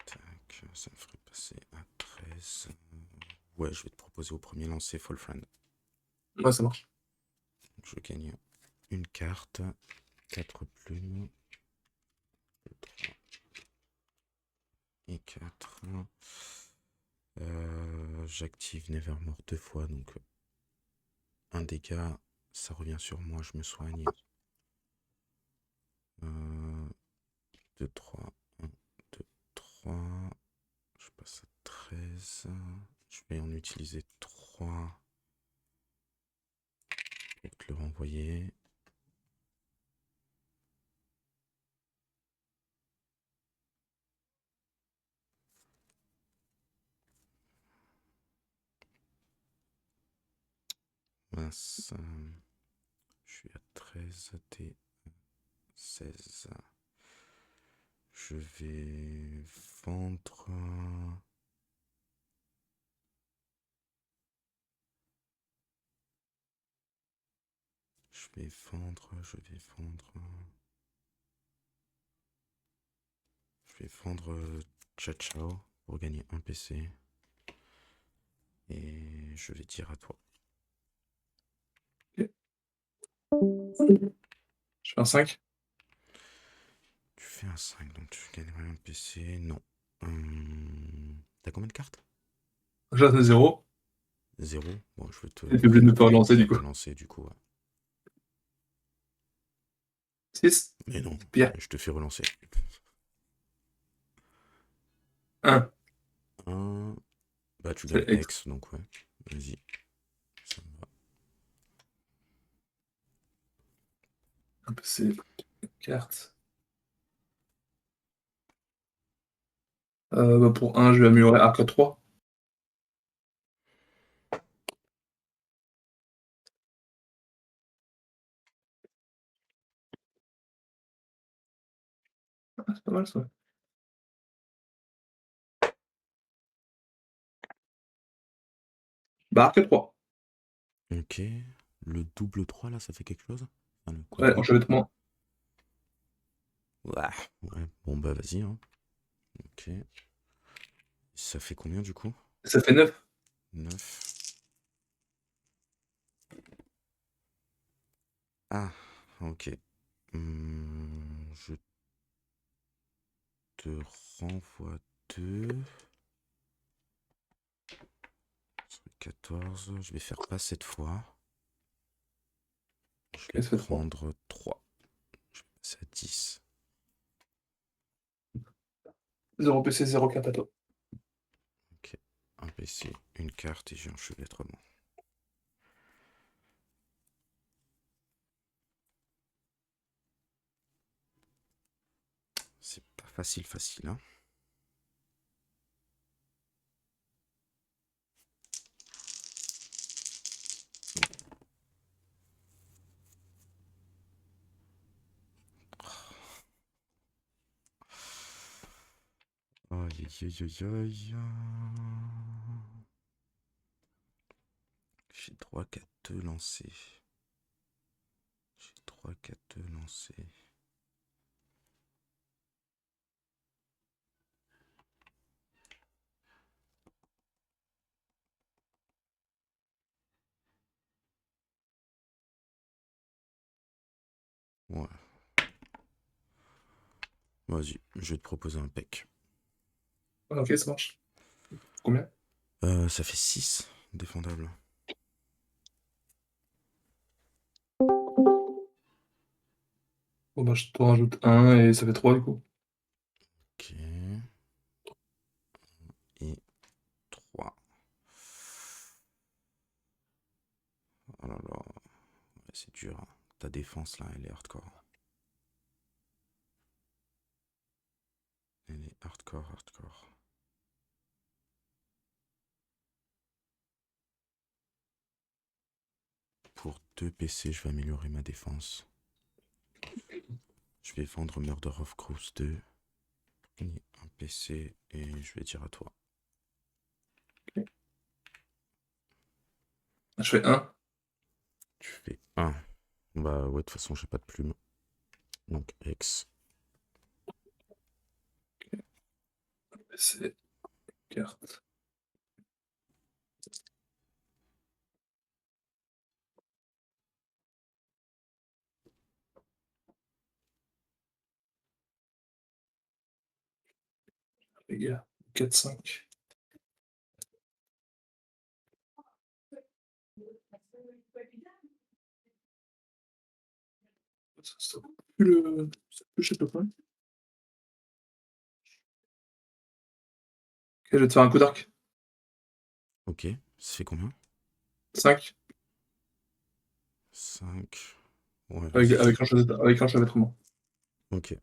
Tac, ça me ferait passer à 13. Ouais, je vais te proposer au premier lancer Fall Friend. Ouais, ça marche. Donc, je gagne une carte, 4 plumes, 3 et 4. J'active Nevermore 2 fois, donc un dégât Ça revient sur moi, je me soigne. 2, 3, 1, 2, 3. Je passe à 13. Je vais en utiliser 3 pour te le renvoyer. Mince. Je suis à 13, t'es 16. Je vais vendre. Je vais vendre. Je vais vendre Ciao Ciao pour gagner un PC. Et je vais dire à toi. Je fais un 5. Tu fais un 5, donc tu gagnerais un PC. Non. T'as combien de cartes? J'en ai 0. 0. Bon, je vais te. Et t'es obligé de me faire relancer Je du vais coup. te lancer du coup. Ouais. 6. Mais non, Pire. je te fais relancer. 1. 1. Bah, tu gagnes C'est X. X, donc ouais. Vas-y. Ça me va. Un PC. Carte. Bah, pour 1, je vais améliorer Arc 3. Ah, c'est pas mal ça. Bah, Arc 3. Ok. Le double 3 là, ça fait quelque chose? Enfin, le Ouais, quadruple. enchevêtrement. Ouais. Ouais. Bon, bah, vas-y. Hein. Ok. Ça fait combien du coup? Ça fait 9. 9. Ah, ok. Je te renvoie 2. 14. Je vais faire pas cette fois. Je vais Ok, ça fait 3. prendre 3. Je vais passer à 10. 0 PC, 0 carte à toi. Ok. Un PC, une carte et j'ai enchevêtrement. C'est pas facile, hein. Aïe, aïe, aïe, aïe. J'ai 3 qu'à te lancer. J'ai 3 qu'à te lancer. Ouais. Vas-y, je vais te proposer un pec. Ok, ça marche. Combien? Ça fait 6 défendable. Bon, bah, je te rajoute 1 et ça fait 3 du coup. Ok. Et 3. Oh là là. Ouais, c'est dur. Hein. Ta défense là, elle est hardcore. Elle est hardcore. Pour 2 PC, je vais améliorer ma défense. Je vais vendre Murder of Crows 2. Gagner un PC et je vais dire à toi. Je fais 1. Tu fais 1. Bah ouais, de toute façon, j'ai pas de plume. Donc X. PC, carte. Les gars, 4, 5. Ça pue le. Ça pue, je sais pas quoi. Ok, je vais te faire un coup d'arc. Ok, ça fait combien? 5 5. Ouais, avec, vas-y. avec un chevêtrement. Ok.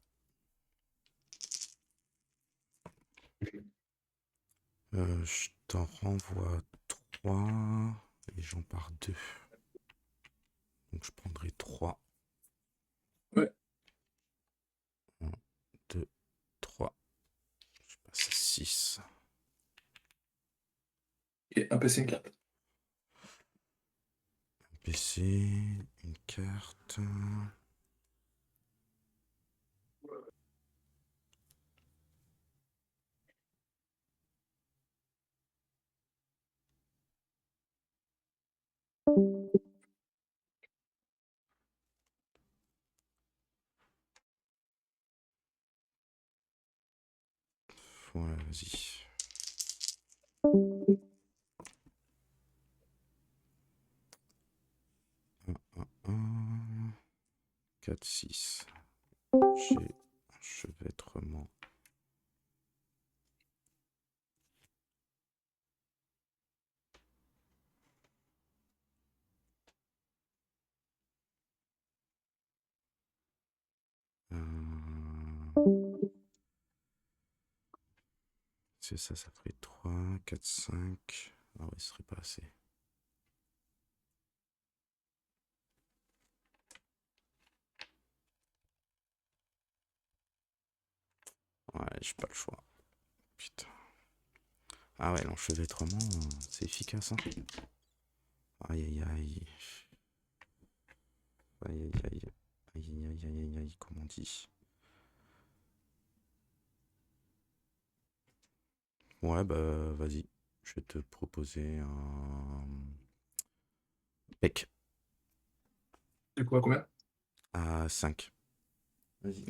Je t'en renvoie 3 et j'en pars 2. Donc je prendrai 3. Ouais. 1, 2, 3. Je passe à 6. Et un PC, une carte. PC, une carte. Ouais, vas-y. 1, 4, 6. J'ai enchevêtrement. C'est ça, ça ferait 3, 4, 5. Ah ouais, ce serait pas assez. Ouais, j'ai pas le choix. Putain. Ah ouais, l'enchevêtrement, c'est efficace, hein. Aïe aïe aïe. Aïe aïe aïe. Aïe aïe aïe aïe aïe, comment on dit? Ouais, bah vas-y. Je vais te proposer un pec Du coup, à combien? à 5. Vas-y.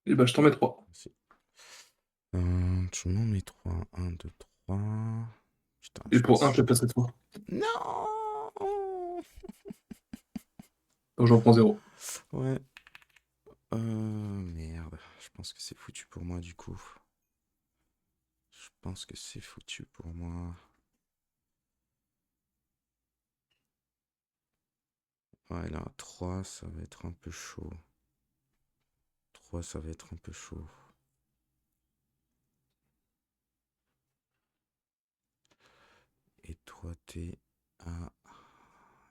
Et bah, je t'en mets 3. Merci. Tu m'en mets 3. 1, 2, 3. Putain, Et je pour 1, passe. je te passe cette fois. Non. Donc j'en prends 0. Ouais. Merde. Je pense que c'est foutu pour moi du coup. Je pense que c'est foutu pour moi. Ouais, là, 3, ça va être un peu chaud. 3, ça va être un peu chaud. Et toi, t'es à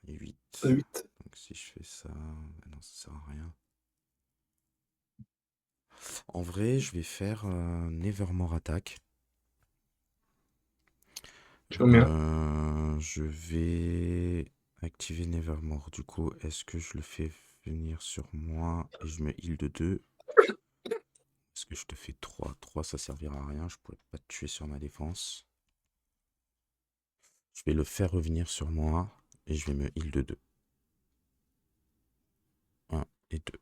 8. 8. Donc si je fais ça, bah non, ça sert à rien. En vrai, je vais faire Nevermore Attack. Je suis combien? Je vais activer Nevermore. Du coup, est-ce que je le fais venir sur moi et je me heal de 2? Est-ce que je te fais 3? 3, ça servira à rien. Je pourrais pas te tuer sur ma défense. Je vais le faire revenir sur moi et je vais me heal de 2. 1 et 2.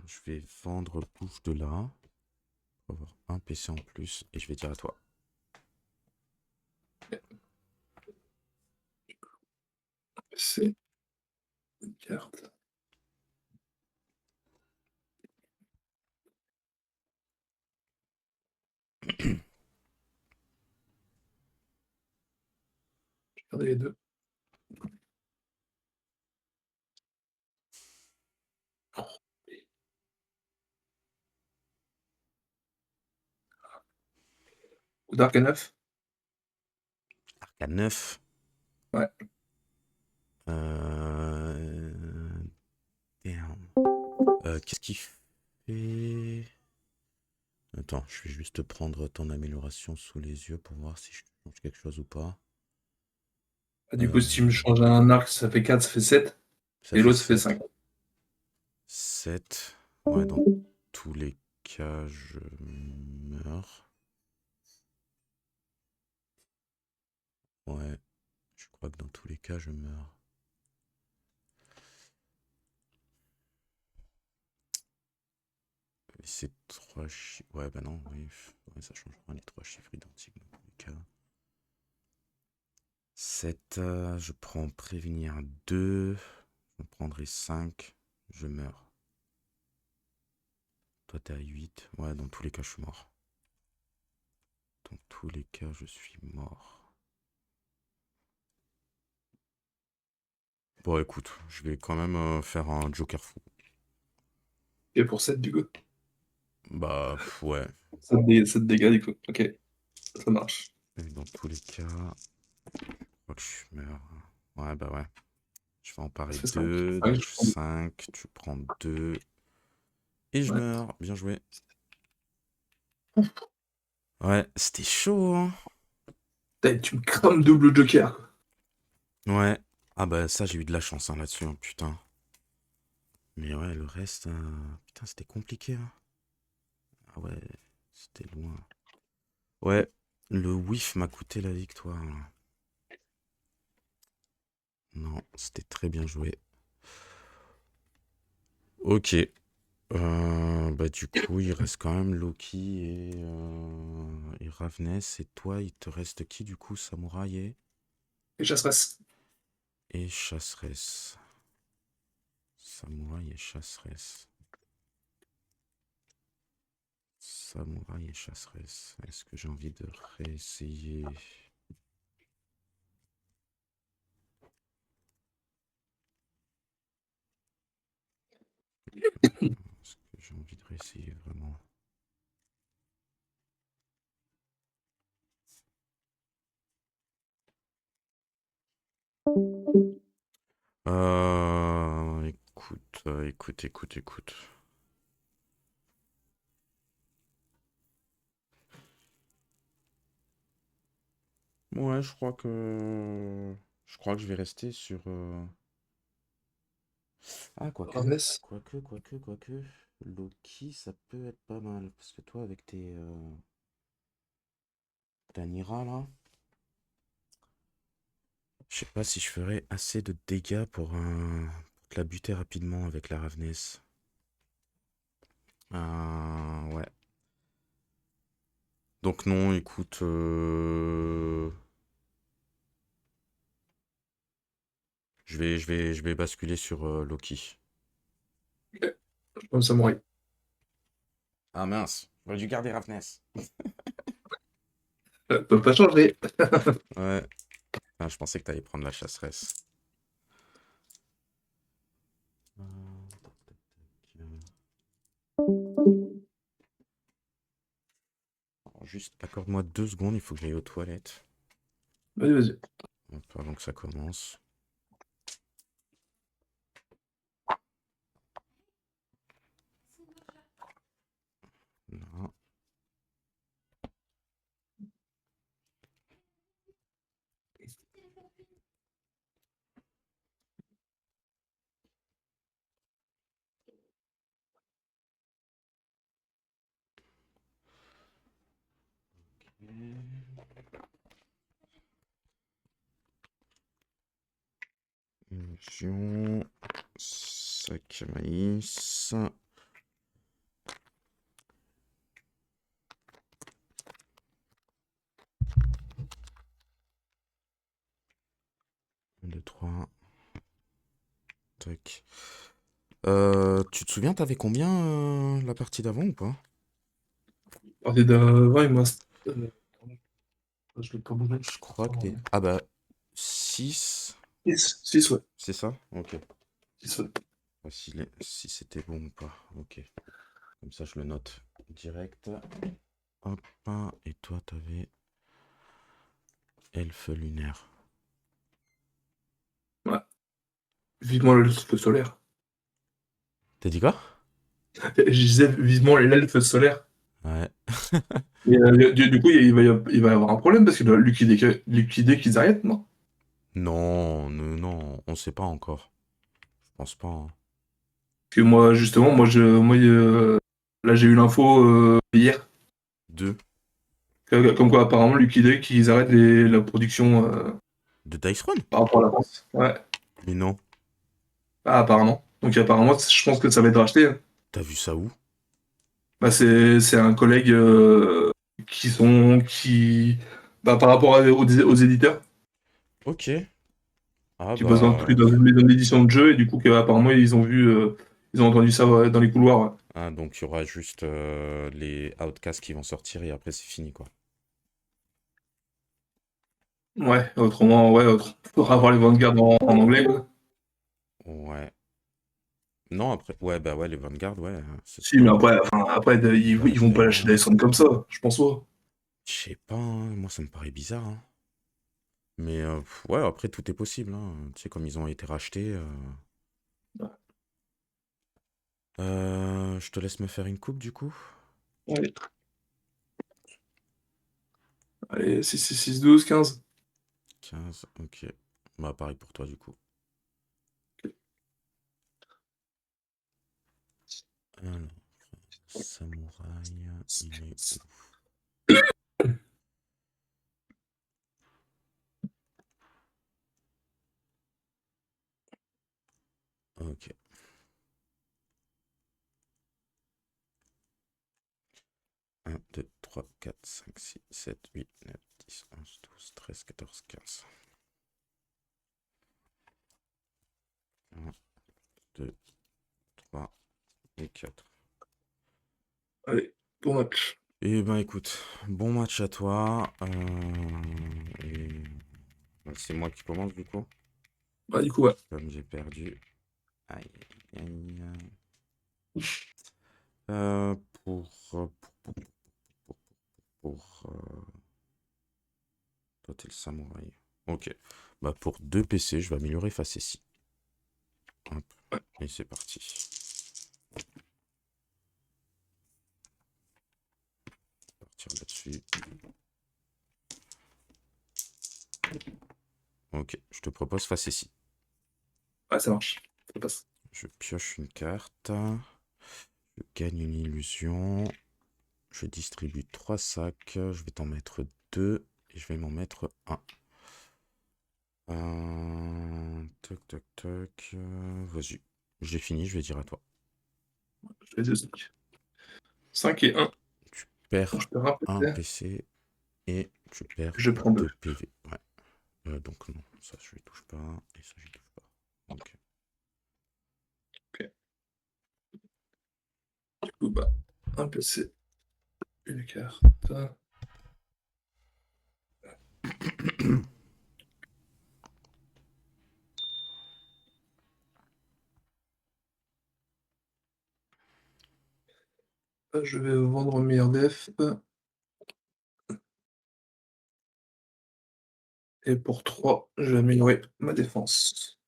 Je vais vendre bouche de là pour avoir un PC en plus et je vais dire à toi. C'est une carte. Je vais garder les 2. Ou Dark à 9. Arc à 9. Ouais. Damn. Qu'est-ce qu'il fait? Attends, je vais juste prendre ton amélioration sous les yeux pour voir si je change quelque chose ou pas. Ah, du coup, si tu me changes un arc, ça fait 4, ça fait 7. Ça Et fait l'autre, ça fait 7. 5. 7. Ouais, dans tous les cas, je meurs. Ouais, je crois que dans tous les cas, je meurs. Et c'est 3 chi... Ouais, bah non, oui. Ouais, ça change rien, les 3 chiffres identiques dans tous les cas. 7, je prends prévenir 2. Je prendrai 5. Je meurs. Toi, t'es à 8. Ouais, dans tous les cas, je suis mort. Dans tous les cas, je suis mort. Bon, écoute, je vais quand même faire un joker fou. Et pour 7 du coup. Bah, ouais. 7 dégâts du coup. Ok, ça marche. Et dans tous les cas, je crois que je meurs. Ouais, bah ouais. Je vais en parer Ça fait 5. 2, Ouais, donc 5. Tu prends 2. Et je meurs. Bien joué. Ouais, c'était chaud, hein. Tu me crames double joker. Ouais. Ah bah ça, j'ai eu de la chance hein, là-dessus, hein, putain. Mais ouais, le reste, putain, c'était compliqué. Hein. Ah ouais, c'était loin. Ouais, le whiff m'a coûté la victoire. Là. Non, c'était très bien joué. Ok. Bah du coup, il reste quand même Loki et Ravness. Et toi, il te reste qui du coup? Samouraï Et chasseresse. et Chasseresse. Samouraï et Chasseresse. Samouraï et Chasseresse. Est-ce que j'ai envie de réessayer? Est-ce que j'ai envie de réessayer vraiment? Écoute. Ouais, je crois que je vais rester sur. Ah, Ravness. quoique. Loki, ça peut être pas mal. Parce que toi, avec ta Nira là, je sais pas si je ferais assez de dégâts pour te la buter rapidement avec la Ravness. Ouais. Donc non, écoute. Je vais basculer sur Loki. Ok, je prends le samouraï. Ah mince, j'aurais dû garder Ravness. Peut pas changer. Ouais. Ah, je pensais que t'allais prendre la chasseresse. Tac, tac, tac. Alors, juste accorde-moi 2 secondes, il faut que j'aille aux toilettes. Vas-y. Hop, avant que ça commence. Là. Émission. Sac à maïs. 1, 2, 3. Tac. Tu te souviens, t'avais combien la partie d'avant ou pas? Partie d'avant, il me reste. Je l'ai pas bougé. Je crois que t'es. Ah bah, 6. 6, ouais. C'est ça? Ok. 6, ouais. Ouais, si c'était bon ou pas. Ok. Comme ça, je le note direct. Hop. Et toi, t'avais elfe lunaire. Ouais. Vivement l'elfe solaire. T'as dit quoi? Je disais vivement l'elfe solaire. Ouais. Et, du coup, il va y avoir un problème parce qu'il doit liquider qu'ils arrêtent, non? Non, non, on sait pas encore. Je pense pas. Hein. Que moi, justement, là, j'ai eu l'info hier. 2 Comme quoi, apparemment, liquider qu'ils arrêtent la production de Dice Run? par rapport à la France. Ouais. Mais non. Ah, apparemment. Donc, apparemment, je pense que ça va être racheté. Hein. T'as vu ça où? Bah, c'est un collègue Bah, par rapport aux éditeurs, Ok. Ah qui bossent bah... dans une maison d'édition de jeux, et du coup, apparemment, ils ont entendu ça dans les couloirs. Ouais. Ah, donc il y aura juste les Outcasts qui vont sortir et après c'est fini quoi. Ouais, autrement, faudra avoir les Vanguard en anglais, quoi. Ouais. Non, après... Ouais, bah ouais, les Vanguard, ouais, ce Si, mais serait... après ils vont pas lâcher Après, Dyson comme ça, je pense pas. je sais pas, hein, moi ça me paraît bizarre, hein. Mais ouais, après tout est possible, hein. Tu sais, comme ils ont été rachetés. Je te laisse me faire une coupe du coup. Allez, allez, 6, 12, 15. 15, ok. Bah pareil pour toi du coup. Alors, samouraï, il est où? Ok. 1, 2, 3, 4, 5, 6, 7, 8, 9, 10, 11, 12, 13, 14, 15. 1, 2, 3 et 4. Allez, bon match. Eh ben écoute, bon match à toi. Et... bah, c'est moi qui commence du coup. Bah, du coup, ouais. Comme j'ai perdu. Aïe, aïe, aïe. Euh, pour, euh, pour, pour, toi, t'es le samouraï. Ok. Bah, pour 2 PC, je vais améliorer facétie. Hop. Et c'est parti. Partir là-dessus. Ok. Je te propose facétie. Ouais, ça marche. Ça passe. Je pioche une carte. Je gagne une illusion. Je distribue 3 sacs. Je vais t'en mettre 2. Et je vais m'en mettre 1. Toc, toc, toc. Vas-y. J'ai fini, je vais dire à toi. Je fais 2, 5. 5 et 1. Tu perds Je perds un un PC. PC et tu perds Je prends 2. 2 PV. Ouais. Donc non, ça je lui touche pas. Et ça je lui touche pas. Ok. Ok. Du coup, bah, un PC. Une carte. Je vais vendre meilleur def. Et pour 3, je vais améliorer ma défense.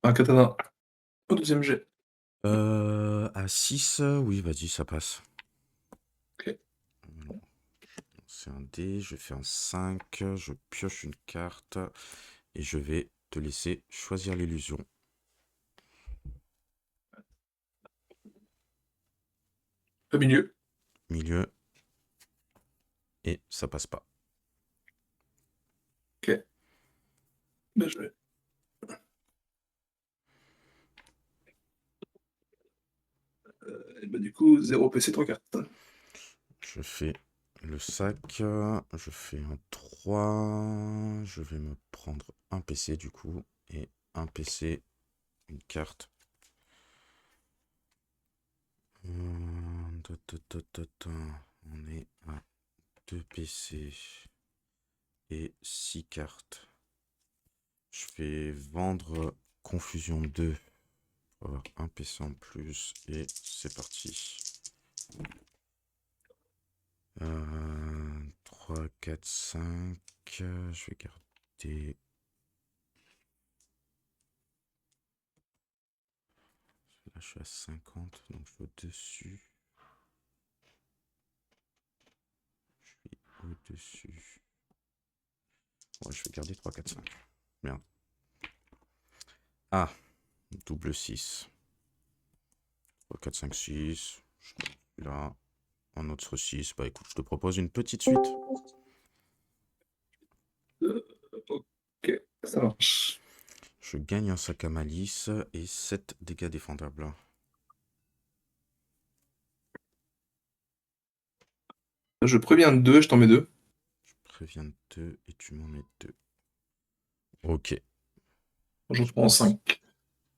Un katana au deuxième jet. À 6, oui, vas-y, ça passe. Ok. C'est un dé, je fais un 5, je pioche une carte et je vais te laisser choisir l'illusion. Au milieu. Milieu. Et ça passe pas. Ok. Là, je vais. Et bah, du coup, 0 PC, 3 cartes. Je fais le sac, je fais un 3, je vais me prendre un PC du coup, et un PC, une carte. On est à 2 PC et 6 cartes. Je vais vendre Confusion 2 pour avoir un PC en plus, et c'est parti. 3, 4, 5, je vais garder... Là, je suis à 50, donc je vais au-dessus. Je suis au-dessus. Ouais, je vais garder 3, 4, 5. Merde. Ah, double 6. 3, 4, 5, 6. Je suis là. Un autre 6. Bah écoute, je te propose une petite suite. Ok, ça marche. Je gagne un sac à malice et 7 dégâts défendables. Je préviens 2, je t'en mets 2. Je préviens 2 et tu m'en mets 2. Ok. Je prends 5.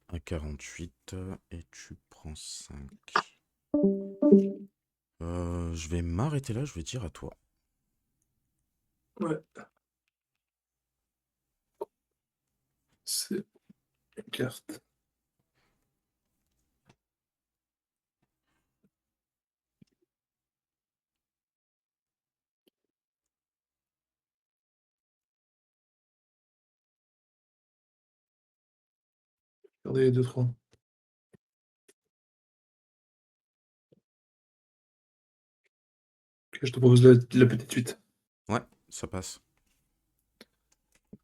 À 48 et tu prends 5. Je vais m'arrêter là, je vais dire à toi. Ouais. C'est une carte. Regardez les 2-3. Ok, je te propose la petite suite. Ouais, ça passe.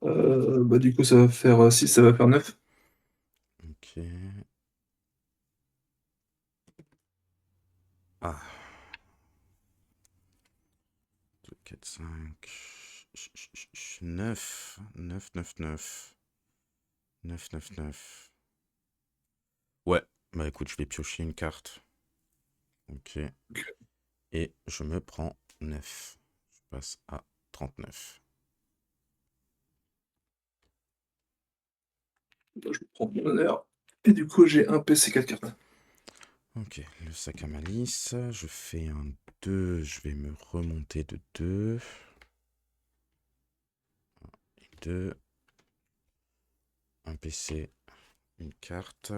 Bah, du coup, ça va faire 6, ça va faire 9. Ok. Ah. 2, 4, 5. 9. 9, 9, 9. 9, 9, 9. Ouais, bah écoute, je vais piocher une carte. Ok. Et je me prends 9. Je passe à 39. Je prends mon honneur. Et du coup, j'ai un PC 4 cartes. Ok, le sac à malice. Je fais un 2. Je vais me remonter de 2. Et 2. Un PC. Une carte.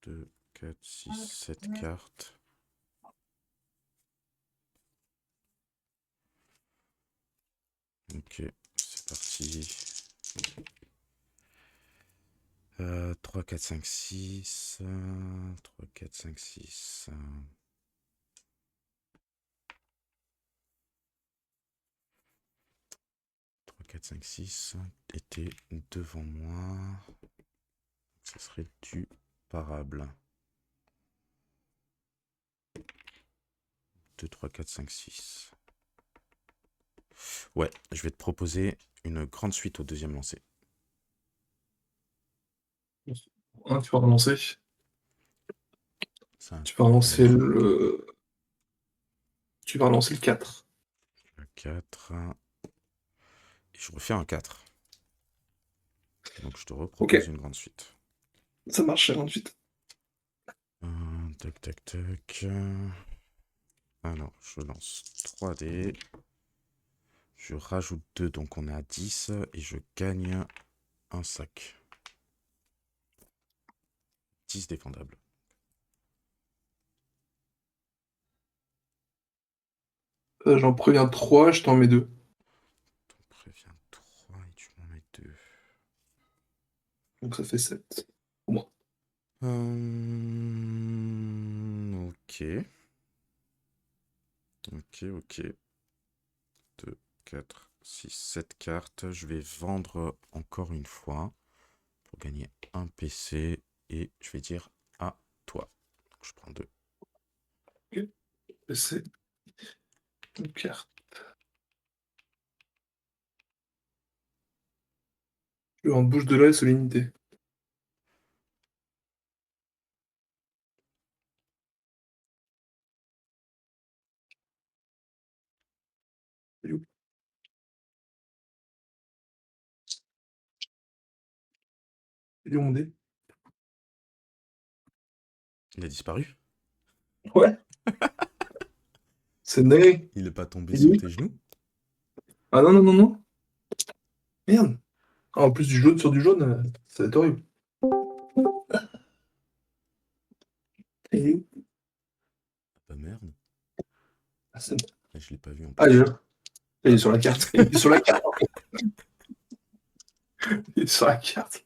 2, 4, 6, 7 cartes. Ok, c'est parti. 3, 4, 5, 6. 3, 4, 5, 6. 3, 4, 5, 6 était devant moi. Ce serait du parable. 2, 3, 4, 5, 6. Ouais, je vais te proposer une grande suite au deuxième lancer. Tu vas relancer. C'est un Tu vas relancer tonnerre. le. Tu vas relancer le 4. Le 4. Et je refais un 4. Donc je te Ok, repropose une grande suite. ça marche, 48. Tac, tac, tac. Alors, je lance 3 dés. Je rajoute 2, donc on est à 10. Et je gagne un sac. 10 défendables. J'en préviens 3, je t'en mets 2. T'en préviens 3 et tu m'en mets 2. Donc ça fait 7. Pour moi. Ok. Ok, ok. 2, 4, 6, 7 cartes. Je vais vendre encore une fois pour gagner un PC. Et je vais dire à toi. Donc, je prends 2. C'est une carte. Je en bouche de la solennité. Il est où Il est où mon dé? Il a disparu? Ouais, c'est dingue. Il n'est pas tombé Il est sous où? tes genoux? Ah non, non, non, non. Merde. Ah, en plus du jaune sur du jaune, ça va être horrible. Il est où? Bah merde. Ah, Ah, je l'ai pas vu en ah, il est plus. là. Il est sur la carte. Il est sur la carte. Il est sur la carte.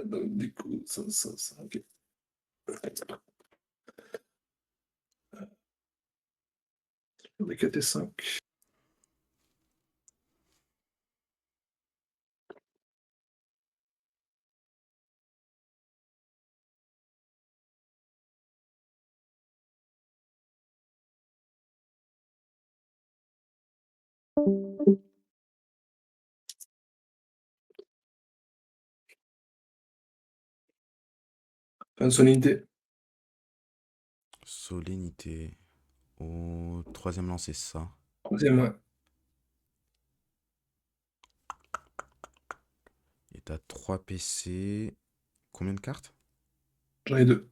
Donc, du coup, ça, ok. On est 4 et 5. Solennité. Solennité. Au troisième lancer, ça. Troisième, ouais. Et t'as 3 PC. Combien de cartes? J'en ai 2.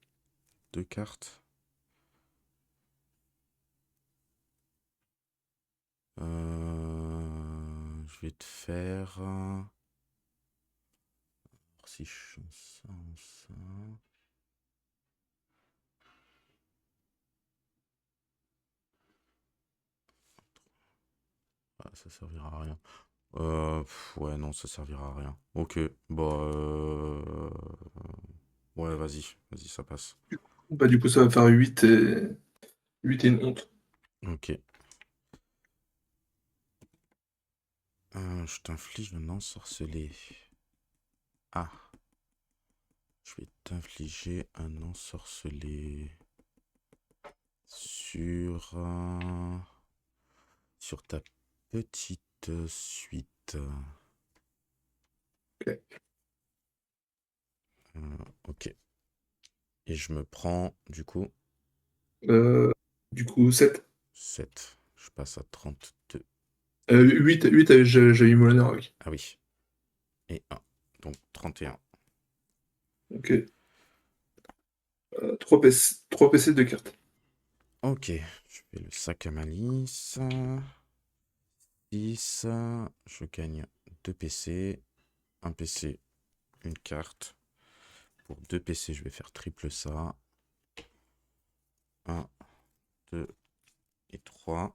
2 cartes. Je vais te faire... si je change ça en ça... Ah, ça servira à rien. Ouais, non, ça servira à rien. Ok, bon... Ouais, vas-y, ça passe. Bah, du coup, ça va faire 8 et 8 et une honte. Ok. Je t'inflige un ensorcelé. Ah. Je vais t'infliger un ensorcelé sur, sur ta petite suite. Ok. Ok. Et je me prends, du coup, Euh, du coup, 7. 7. Je passe à 32. 8, j'ai eu mon honneur avec. Ah oui. Et 1. Donc 31. Ok. 3 PC, 3 PC de cartes. Ok. Je fais le sac à malice. 6. Je gagne 2 PC. 1 PC, une carte. Pour 2 PC, je vais faire triple ça. 1, 2 et 3.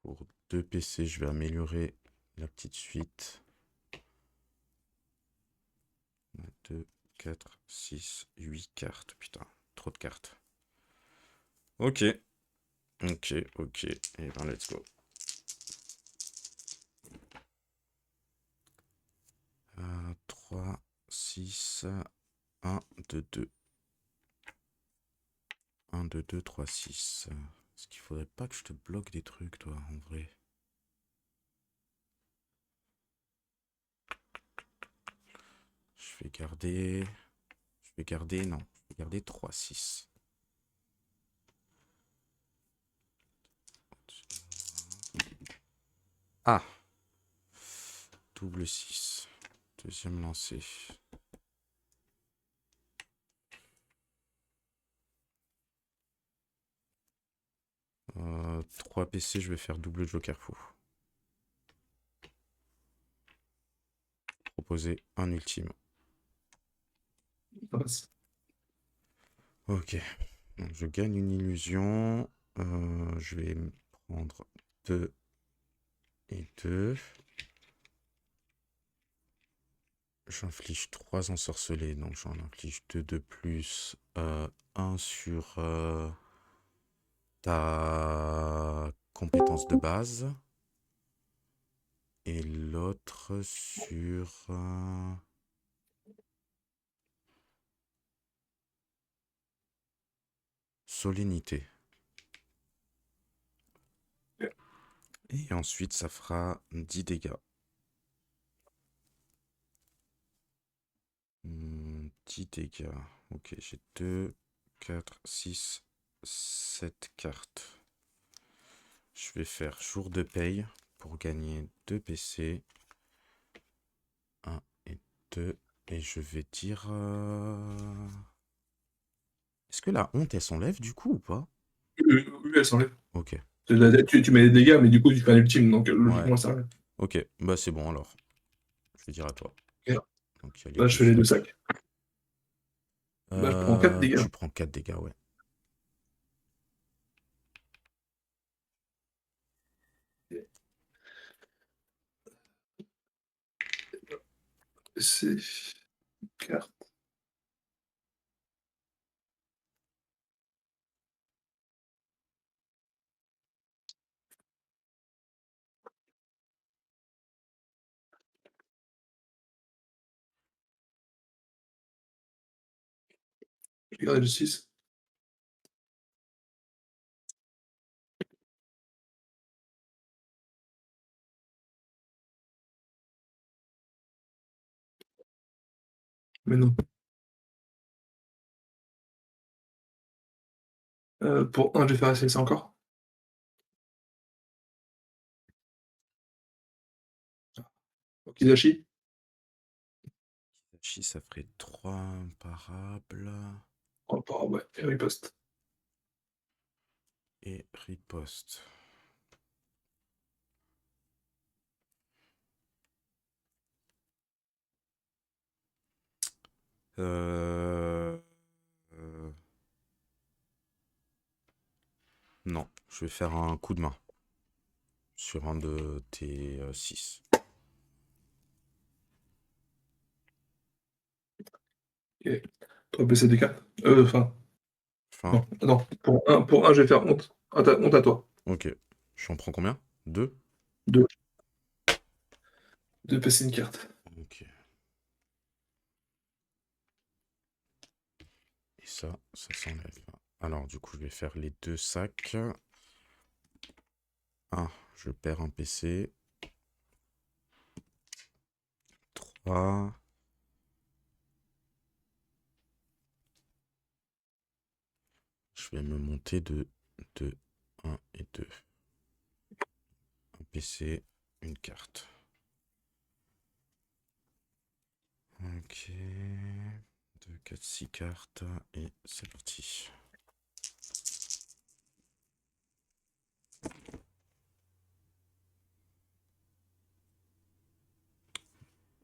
Pour 2 PC, je vais améliorer la petite suite. 2, 4, 6, 8 cartes. Putain, trop de cartes. Ok. Ok. Et ben, let's go. 3, 6, 1, 2, 2. 1, 2, 2, 3, 6. Est-ce qu'il faudrait pas que je te bloque des trucs, toi, en vrai? Je vais garder... Non. Je vais garder 3, 6. Ah! Double 6. Deuxième lancé. 3 PC, je vais faire double joker fou. Proposer un ultime. Ça passe. Ok. Donc je gagne une illusion. Je vais prendre 2 et 2. J'inflige 3 ensorcelés. Donc j'en inflige 2 de plus. 1 sur ta compétence de base. Et l'autre sur... solennité. Et ensuite, ça fera 10 dégâts. 10 dégâts. Ok, j'ai 2, 4, 6, 7 cartes. Je vais faire jour de paye pour gagner 2 PC. 1 et 2. Et je vais dire... Est-ce que la honte, elle s'enlève du coup ou pas? Oui, elle s'enlève. Ok. Tu mets des dégâts, mais du coup, tu fais un ultime, donc Ouais. logiquement, ça enlève. Ok, bah c'est bon alors. Je vais dire à toi. Ok. Donc il y a les Là, deux je fais les 2 sacs. sacs. Bah, je prends 4 dégâts. Tu prends 4 dégâts, ouais. C'est 4. Je vais garder le 6. Mais non. Pour 1, je vais faire SLC encore. Okidashi. Kidashi, ça ferait 3 imparables. Oh, pas, ouais, et riposte. Et riposte. Non, je vais faire un coup de main sur un de tes 6. Ok. 3 PC des 4. Enfin, Enfin, non, non. Pour un, je vais faire honte. Honte à toi. ok. J'en prends combien? 2? 2. 2 PC, une carte. Ok. Et ça s'enlève. Alors, du coup, je vais faire les 2 sacs. 1, je perds un PC. 3. Je vais me monter de 2, 1 et 2. Un PC, une carte. Ok. 2, 4, 6 cartes. Et c'est parti.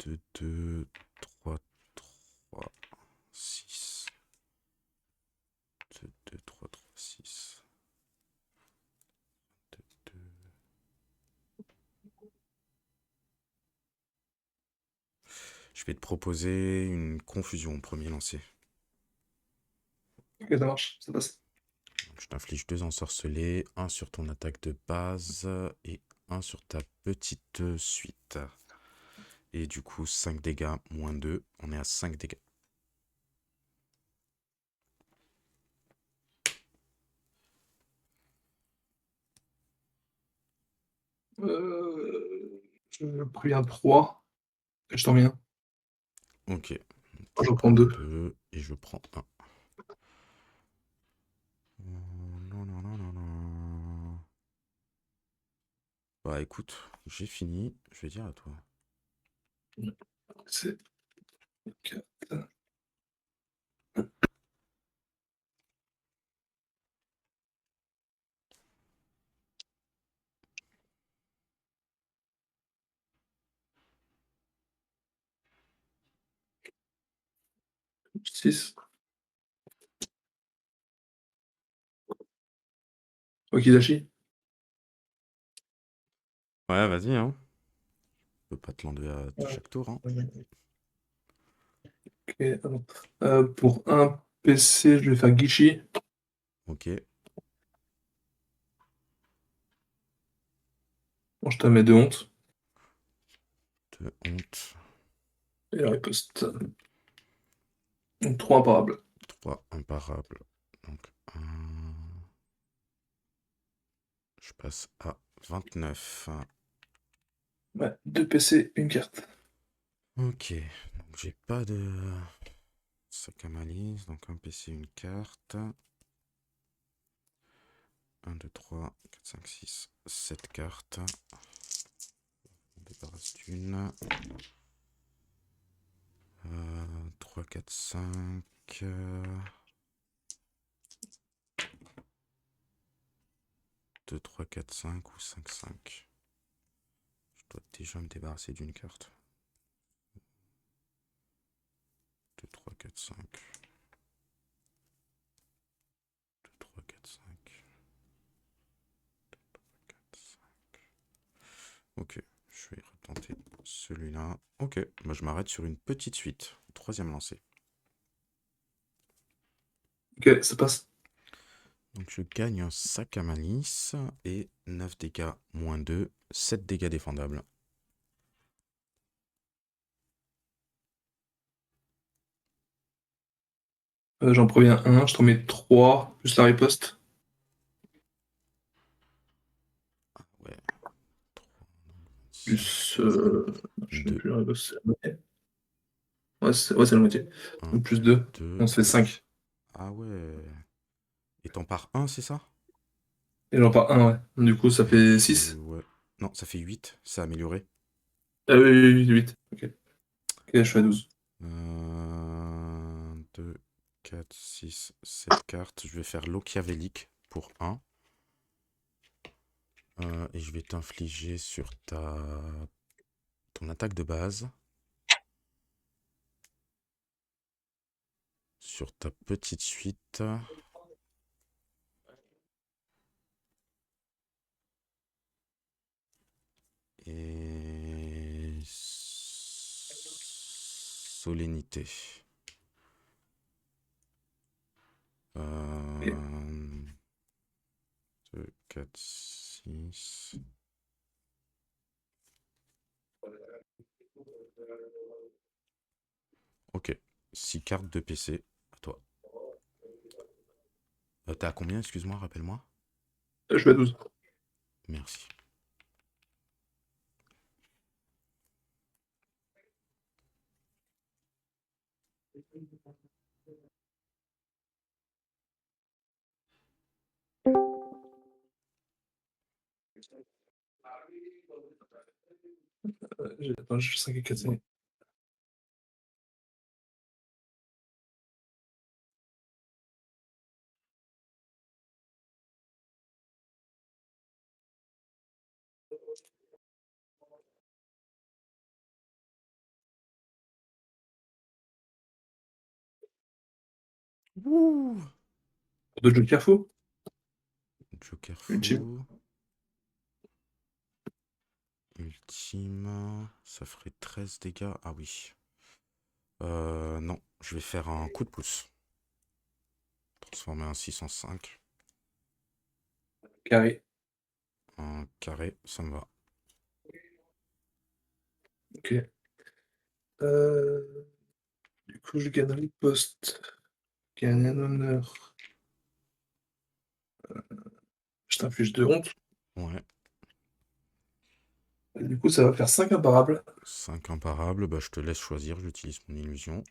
2, 2, 3, 3, 6. 2, 2, 3, 3, 6. 2, 2. Je vais te proposer une confusion au premier lancer. Ok, ça marche, ça passe. Donc, je t'inflige 2 ensorcelés, 1 sur ton attaque de base et 1 sur ta petite suite. Et du coup, 5 dégâts moins 2. On est à 5 dégâts. Je préviens 3. Et je t'en mets un. Ok. Je Tu reprends prends 2. 2 et je prends 1. Non, non, non, non, non. Bah écoute, j'ai fini. Je vais dire à toi. C'est 4. 6. Okidashi. Ouais, vas-y, hein. Je peux pas te l'enlever à Ouais. chaque tour, hein. Ok, alors. Pour un PC, je vais faire Gishi. Ok. Bon, je te mets 2 honte. De honte. Et la riposte. Donc 3 imparables. 3 imparables. Donc 1. Je passe à 29. Ouais, 2 PC, une carte. Ok. Donc j'ai pas de sac à malice. Donc un PC, une carte. 1, 2, 3, 4, 5, 6, 7 cartes. On débarrasse d'une. 3, 4, 5. 2, 3, 4, 5 ou 5, 5. Je dois déjà me débarrasser d'une carte. 2, 3, 4, 5. 2, 3, 4, 5. 4, 5. Ok, je vais retenter celui-là. Ok, moi je m'arrête sur une petite suite. Troisième lancée. Ok, ça passe. Donc je gagne un sac à malice et 9 dégâts moins 2, 7 dégâts défendables. J'en préviens un, je t'en mets 3, plus la riposte. Ah ouais. 3, Plus. Je sais 2, plus la riposte, c'est la moitié. Ouais, c'est la moitié. 1, Donc plus 2. 2. On se fait 5. Ah ouais. Et t'en pars 1, c'est ça? Et j'en pas un, ouais. Du coup, ça fait 6. Ouais. Non, ça fait 8, c'est amélioré. Ah oui, oui, oui, 8. Ok. Ok, je suis à 12. 2, 4, 6, 7 cartes. Je vais faire l'Ochiavélique pour 1. Et je vais t'infliger sur ton attaque de base. Sur ta petite suite. Et solennité. 2, 4, 6. Ok. 6 cartes de PC. À toi. T'as à combien, excuse-moi, rappelle-moi. Je suis à 12. Merci. Attends, j'ai 5 et 4. Ouh. De Joker fou. Joker Ultime. fou. Ultime. Ça ferait 13 dégâts. Ah oui. Non, je vais faire un coup de pouce. Transformer un 6 en 5. Carré. Un carré, ça me va. Ok. Du coup, je gagne riposte. Gagne un honneur. Je t'inflige de honte. Ouais. Et du coup, ça va faire 5 imparables. 5 imparables, bah je te laisse choisir, j'utilise mon illusion.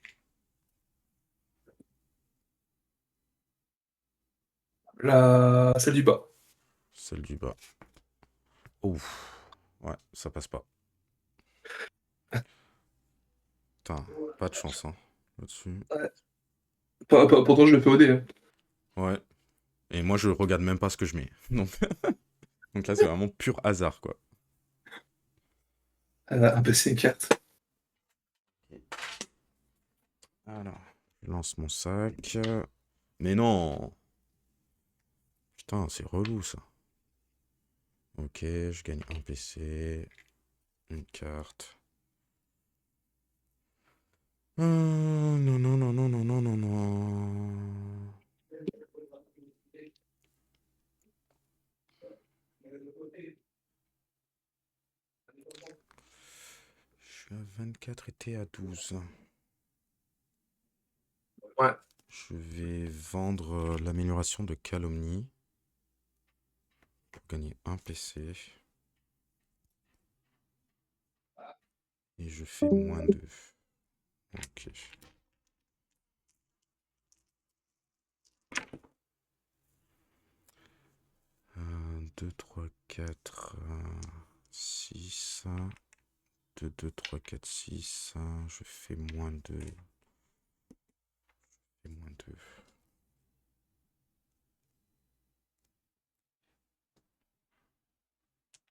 Celle du bas. Celle du bas. Ouf. Ouais, ça passe pas. Putain, pas de chance, hein, là-dessus. Ouais. Pourtant, je le fais au dé. Hein. Ouais. Et moi, je regarde même pas ce que je mets. Donc là, c'est vraiment pur hasard, quoi. Un PC une carte. Alors, je lance mon sac. Mais non! Putain, c'est relou, ça. Ok, je gagne un PC. Une carte. Non, non, non, non, non, non, non, non. Je suis à 24 et t'es à 12. Ouais. Je vais vendre l'amélioration de calomnie pour gagner un PC. Et je fais -2. Ok. 2, 3, 4, 6. 2, 2, 3, 4, 6. Je fais -2. Je fais -2.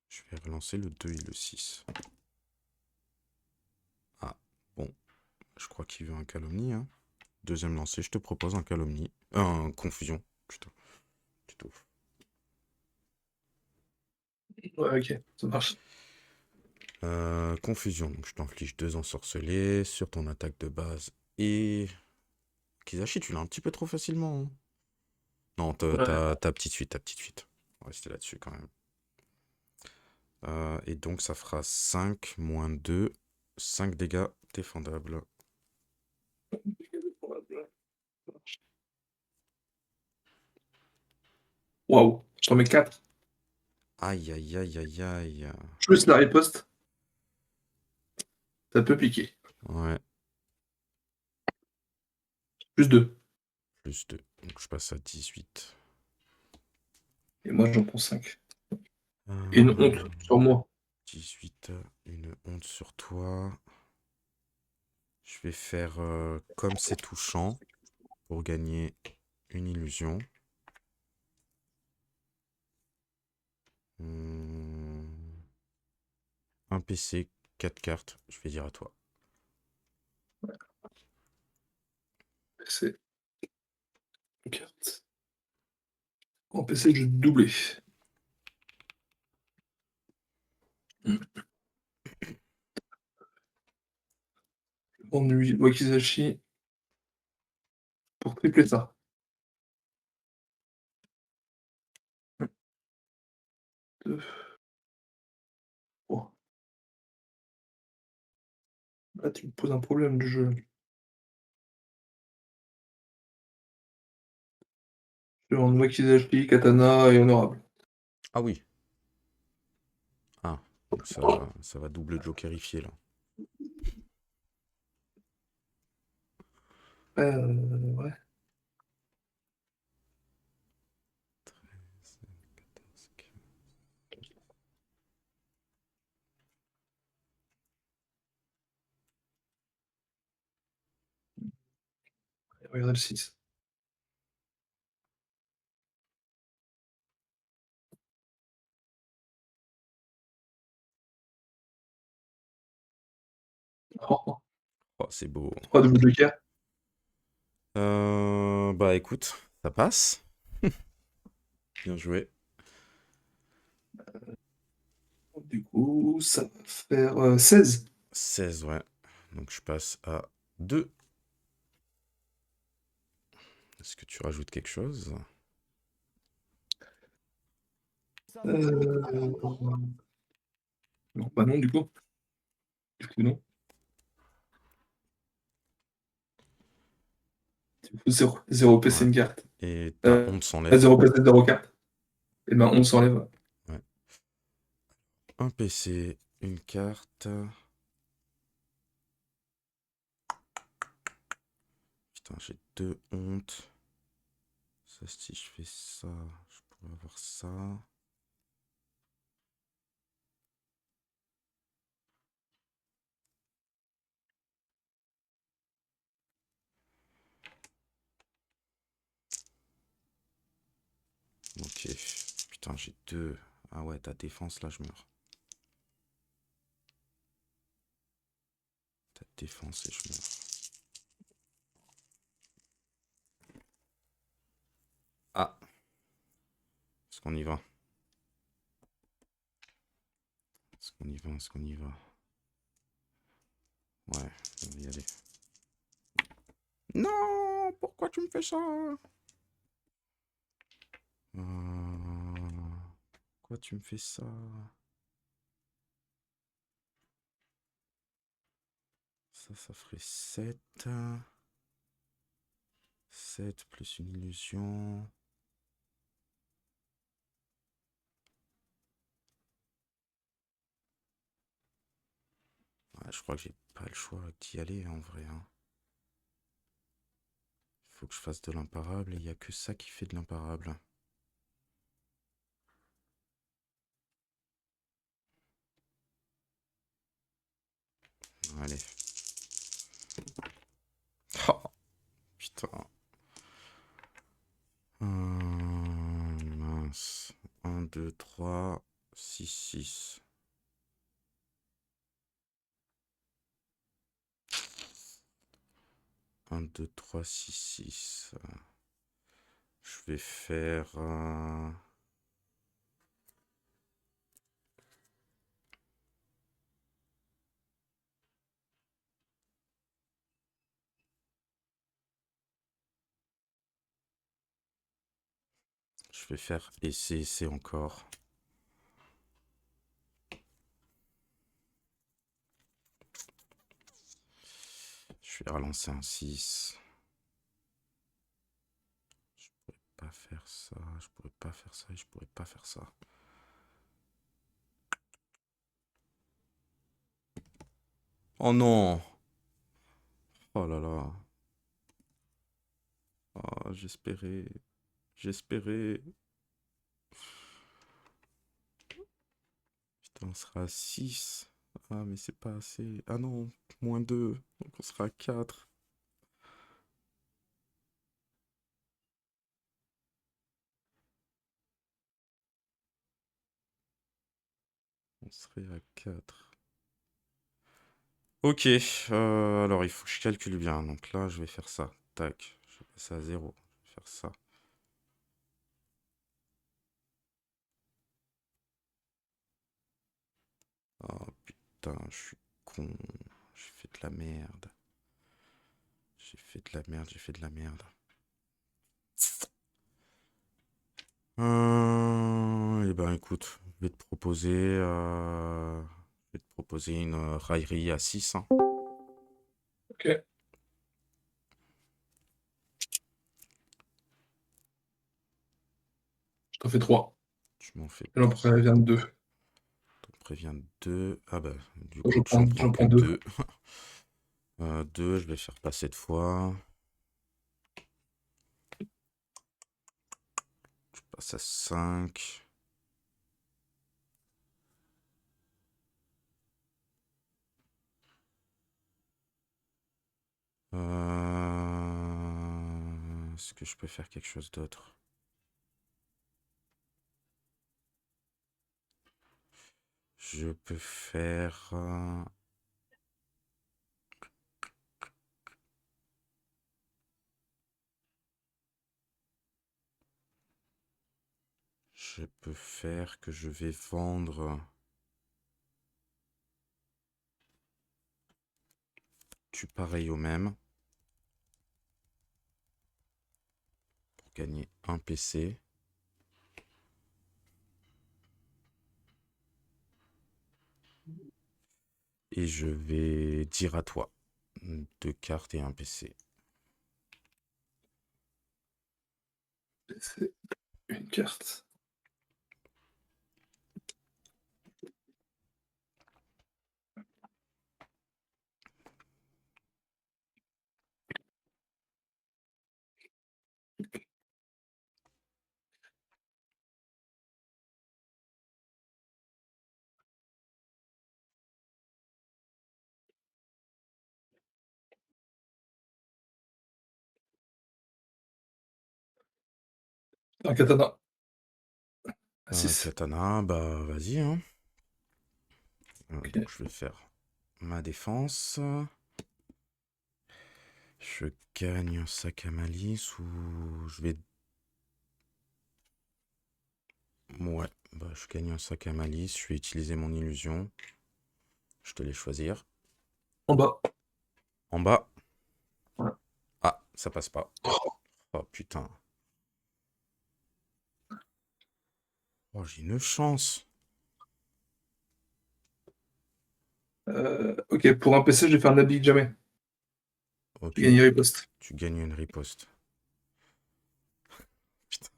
Je vais relancer le 2 et le 6. Ah, bon. Je crois qu'il veut un calomnie, hein. Deuxième lancé, je te propose un calomnie. Un confusion, putain. Plutôt. Ouais, ok. Ça marche. Confusion, donc je t'inflige 2 ensorcelés sur ton attaque de base. Et Kizashi, tu l'as un petit peu trop facilement, hein. Non, Ouais. ta petite suite, ta petite suite. On va rester là-dessus quand même. Et donc ça fera 5 moins 2, 5 dégâts défendables. Waouh, je t'en mets 4. Aïe, aïe, aïe, aïe, aïe. Plus la riposte. Ça peut piquer. Ouais, Plus 2. plus 2. Donc je passe à 18. Et moi, j'en prends 5. Et une honte Euh, sur moi. 18, une honte sur toi. Je vais faire comme c'est touchant pour gagner une illusion. Un PC, 4 cartes, je vais dire à toi. C'est une carte. En PC, je vais doubler. Je vais prendre 8 Wakizashi pour tripler ça. Deux. Oh. Là, tu me poses un problème du jeu. Je vais prendre Wakizashi, Katana et Honorable. Ah oui. Ah, donc ça va double jokerifier là. Ouais. 13, 14, 15. Regardez le 6. Oh, Oh, c'est beau. 3 double joker. Bah écoute, ça passe. Bien joué. Du coup, ça va faire 16. 16, ouais. Donc je passe à 2. Est-ce que tu rajoutes quelque chose? Non, bah non, du coup. Du coup, non. Du coup, 0 PC, Ouais. une carte. Et ta honte s'enlève. 0 PC, 0 carte. Et ben, on s'enlève. Ouais. Un PC, une carte. Putain, j'ai 2 hontes. Ça, si je fais ça, je pourrais avoir ça. Ok. Putain, j'ai 2. Ah ouais, ta défense, là, je meurs. Ta défense et je meurs. Ah. Est-ce qu'on y va? Est-ce qu'on y va? Est-ce qu'on y va? Ouais, on va y aller. Non! Pourquoi tu me fais ça? Pourquoi tu me fais ça? Ça ferait 7. 7 plus une illusion. Ouais, je crois que j'ai pas le choix d'y aller en vrai. Hein. Faut que je fasse de l'imparable et il n'y a que ça qui fait de l'imparable. Allez. Oh, putain. Mince. 1, 2, 3, 6, 6. Un, 2, 3, 6, 6. Je vais faire... Je vais faire essai encore. Je vais relancer un 6. Je pourrais pas faire faire ça, je pourrais pas faire ça et je pourrais pas faire ça. Oh non! Oh là là. Oh, j'espérais. J'espérais. Putain, on sera à 6. Ah, mais c'est pas assez. Ah non, -2. Donc on sera à 4. On serait à 4. Ok, alors il faut que je calcule bien. Donc là, je vais faire ça. Tac, je vais passer à 0. Je vais faire ça. Oh putain, je suis con. J'ai fait de la merde. J'ai fait de la merde, j'ai fait de la merde. Eh ben écoute, je vais te proposer une raillerie à 6, hein. Ok. Je t'en fais 3. Tu m'en fais J'en 3. préviens 2. T'en préviens 2. Ah bah, du Je coup, tu en prends, prends j'en que prends 2. 2. 2, je vais faire pas cette fois. Je passe à 5. Est-ce que je peux faire quelque chose d'autre? Je peux faire... je peux faire que je vais vendre... Tu pareil au même. Pour gagner un PC. Et je vais dire à toi. 2 cartes et un PC. C'est une carte. Un katana. À 6. Katana, bah vas-y, hein. Ok. Donc je vais faire ma défense. Je gagne un sac à malice ou je vais... Ouais, bah je gagne un sac à malice, je vais utiliser mon illusion. Je te laisse choisir. En bas. En bas. Voilà. Ah, ça passe pas. Oh putain. Oh, j'ai une chance. Ok, pour un PC, je vais faire n'habille jamais. Ok, Je gagne riposte. tu gagnes une riposte. Putain.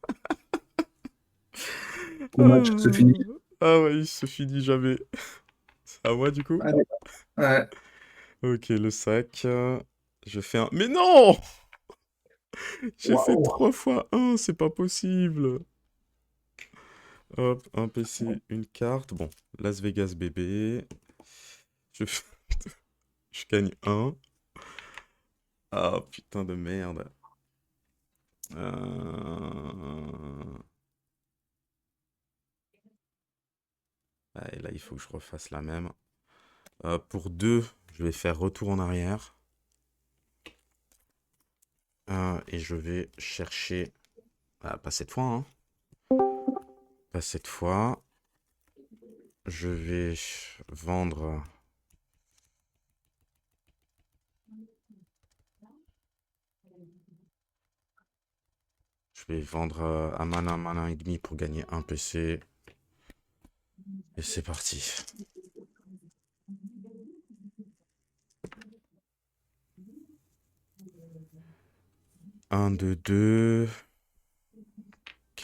Le match se finit. Ah ouais, il se finit jamais. C'est à moi du coup? Allez. Ouais. Ok, le sac. Je fais un... Mais non! J'ai fait Waouh. 3 fois 1, c'est pas possible. Hop, un PC, une carte. Bon, Las Vegas bébé. Je, f- je gagne un. Ah, putain de merde. Euh, ah, et là, il faut que je refasse la même. Pour 2, je vais faire retour en arrière. Et je vais chercher... Ah, pas cette fois, hein. Pas cette fois. Je vais vendre... Je vais vendre un mana et demi pour gagner un PC. Et c'est parti. 1, 2, 2.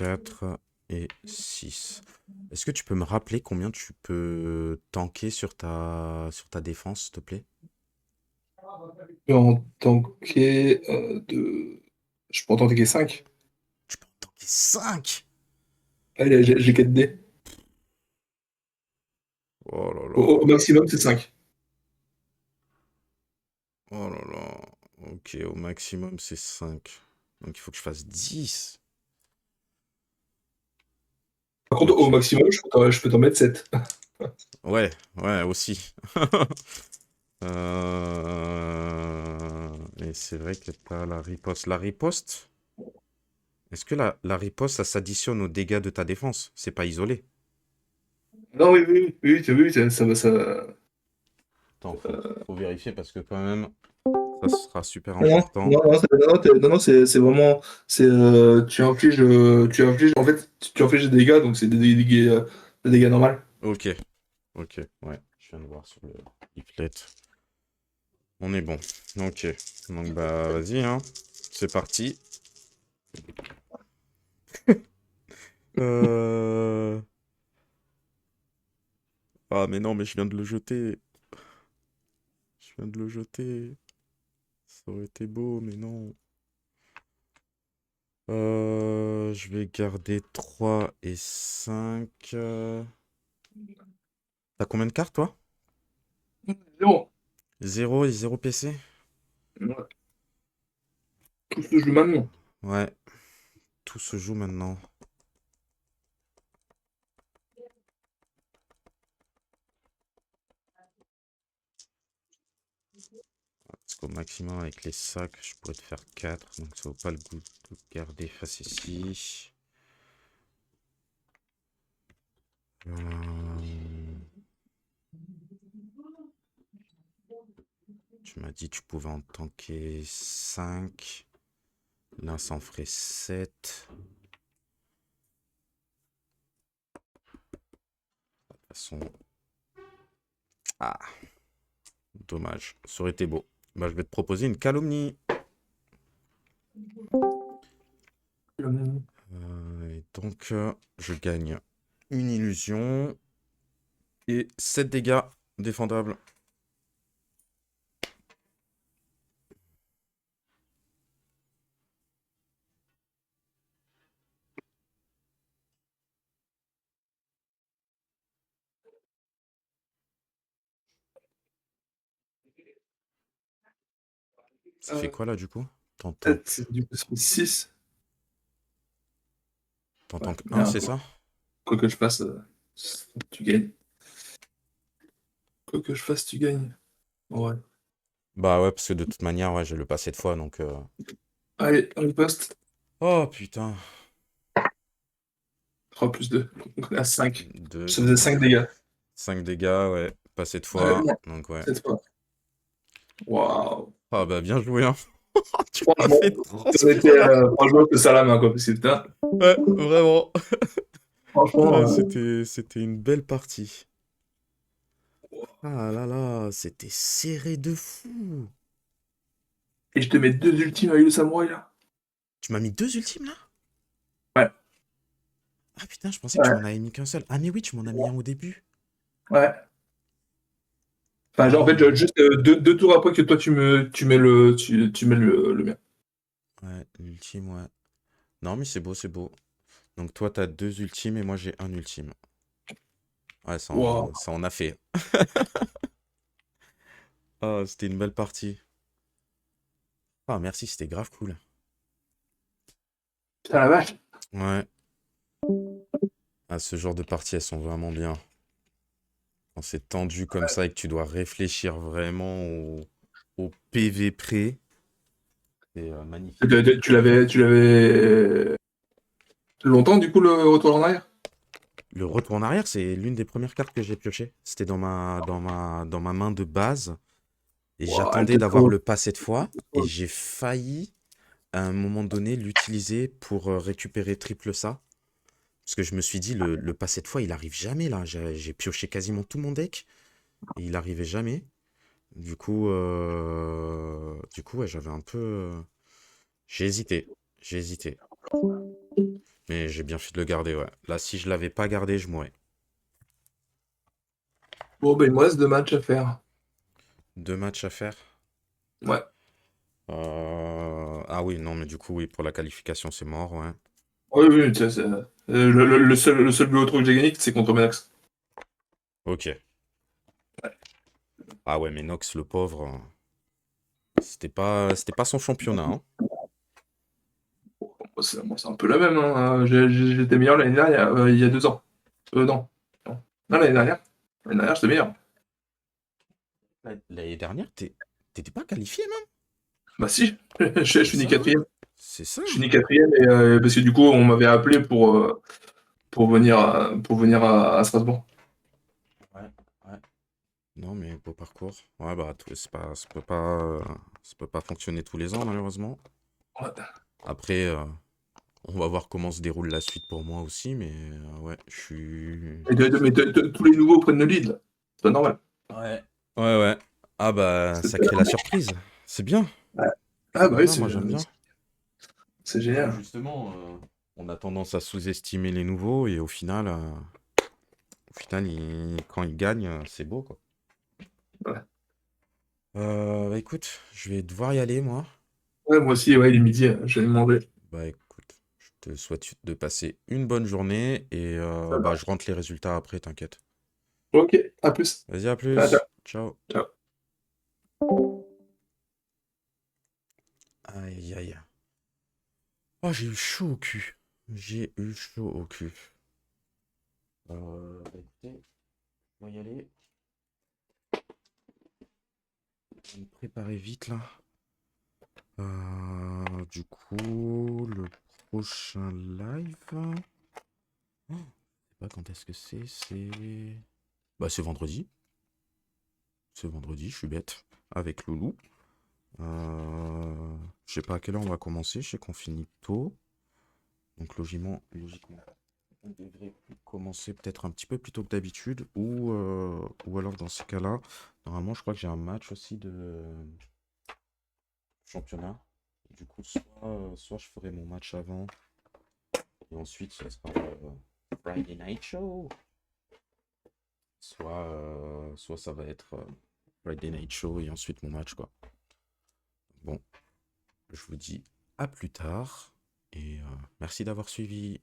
4 et 6. Est-ce que tu peux me rappeler combien tu peux tanker sur ta défense, s'il te plaît? En tanker je peux en tanker 5. Tu peux en tanker 5. Allez, j'ai 4 dés. Oh là Au là. maximum, c'est 5. Oh là là. Ok, au maximum, c'est 5. Donc il faut que je fasse 10. Par contre, au Ok. maximum, je peux t'en mettre 7. Ouais, ouais, aussi. Et c'est vrai que t'as la riposte. La riposte, est-ce que la riposte, ça s'additionne aux dégâts de ta défense? C'est pas isolé. Non, oui, oui, oui, oui, oui, ça va, ça. Attends, faut vérifier parce que quand même, ça sera super Non, important. non, non, non, c'est vraiment. Tu infliges. En fait, tu infliges des dégâts, donc c'est des dégâts normaux. Ok, ok, ouais, je viens de voir sur le leaflet. On est bon. Ok, donc bah vas-y, hein, c'est parti. Euh... Ah mais non, mais je viens de le jeter. Je viens de le jeter. Ça aurait été beau, mais non. Je vais garder 3 et 5. T'as combien de cartes, toi? Non, 0 et 0 PC? ouais, tout ce que je joue maintenant. Ouais, tout se joue maintenant. Parce qu'au maximum, avec les sacs, je pourrais te faire 4. Donc ça vaut pas le goût de garder face ici. Euh, Tu m'as dit que tu pouvais en tanker 5. Là, ça en ferait 7. De toute façon... Ah, dommage. Ça aurait été beau. Bah, je vais te proposer une calomnie. Et donc, je gagne une illusion et 7 dégâts défendables. Ça fait quoi là du coup? T'en tanques, Du coup, ça fait 6. t'en Ouais, tanques mais 1, c'est ça? quoi que je fasse, tu gagnes. Quoi que je fasse, tu gagnes. Ouais. Bah ouais, parce que de toute manière, ouais, j'ai le passé de fois donc. Allez, on poste. Oh putain. 3 plus 2. Donc on est à 5. 2, Ça faisait 5 dégâts. 5 dégâts, ouais, passé de Ouais, fois. non, Donc ouais. cette fois. Waouh. Ah bah bien joué, hein. Tu m'as Franchement, fait on était, transpirer là. franchement, c'est ça la main, quoi. Parce que putain, Ouais, vraiment. franchement, Ouais, c'était une belle partie. Ah là là, c'était serré de fou. et je te mets 2 ultimes avec le samouraï, là. Tu m'as mis 2 ultimes là? Ouais, Ah putain, je pensais que tu m'en ouais, avais mis qu'un seul. Ah mais oui, tu m'en as mis un au début. ouais. Enfin, genre, en fait, Ah. juste 2 tours après que toi, tu mets le mien. Ouais, l'ultime, ouais. Non mais c'est beau, c'est beau. Donc toi, t'as 2 ultimes et moi j'ai un ultime. Ouais, Waouh. ça en a fait. Ah, c'était une belle partie. Ah merci, c'était grave cool. Putain, la vache. Ouais. Ah, ce genre de parties, elles sont vraiment bien. Quand c'est tendu comme ça et que tu dois réfléchir vraiment au PV près, c'est magnifique. Tu l'avais longtemps, du coup, le retour en arrière? Le retour en arrière, c'est l'une des premières cartes que j'ai piochées. C'était dans ma main de base. Et Waouh, elle j'attendais était d'avoir trop. le pas cette fois. Et j'ai failli, à un moment donné, l'utiliser pour récupérer triple ça. Parce que je me suis dit, le pas cette fois, il arrive jamais là. J'ai pioché quasiment tout mon deck. Et il arrivait jamais. Du coup, ouais, j'avais un peu. J'ai hésité. J'ai hésité. Mais j'ai bien fait de le garder, ouais. Là, si je l'avais pas gardé, je mourrais. Bon, ben, il me reste 2 matchs à faire. 2 matchs à faire. Ouais. Ah oui, non, mais du coup, oui, pour la qualification, c'est mort, ouais. Oui, oui, le seul but au trou que j'ai gagné, c'est contre Manax. Ok. Ah ouais, mais Nox, le pauvre, c'était pas son championnat, hein. C'est un peu la même, hein. J'étais meilleur l'année dernière, il y a 2 ans. Non. Non, non, l'année dernière. L'année dernière, j'étais meilleur. L'année dernière, t'étais pas qualifié, même. Bah si, je C'est finis ça, hein. 4e. C'est ça. Je finis 4e et parce que du coup, on m'avait appelé pour venir à Strasbourg. Ouais, ouais. Non, mais beau parcours. Ouais, bah, ça peut pas fonctionner tous les ans, malheureusement. Ouais. Après, on va voir comment se déroule la suite pour moi aussi, mais ouais, je suis... Mais tous les nouveaux prennent le lead, là. C'est pas normal. Ouais. Ouais, ouais. Ah bah, C'est ça pas crée la normal. surprise. C'est bien. Ouais. Ah C'est bah oui, bien, moi j'aime bien. c'est Ouais, génial. justement, on a tendance à sous-estimer les nouveaux et au final quand ils gagnent, c'est beau, quoi. Ouais. Bah écoute, je vais devoir y aller, moi. Ouais, moi aussi, ouais, il est midi, je vais demander. Bah écoute, je te souhaite de passer une bonne journée et Ça bah va. je rentre les résultats après, t'inquiète. Ok, à plus. Vas-y, à Ciao, ciao. plus. Ciao. Ciao. Aïe, aïe. Oh, j'ai eu chaud au cul. J'ai eu chaud au cul. Bah écoutez, on va y aller. Je vais me préparer vite là. Du coup, le prochain live. Je sais pas quand est-ce que c'est. Bah, c'est vendredi. C'est vendredi, je suis bête. Avec Loulou. Je sais pas à quelle heure on va commencer. Je sais qu'on finit tôt. Donc, logiquement, on devrait commencer peut-être un petit peu plus tôt que d'habitude. Ou alors, dans ces cas-là, normalement, je crois que j'ai un match aussi de championnat. Du coup, soit je ferai mon match avant. Et ensuite, ça sera Friday Night Show. Soit ça va être Friday Night Show et ensuite mon match, quoi. Bon, je vous dis à plus tard et merci d'avoir suivi.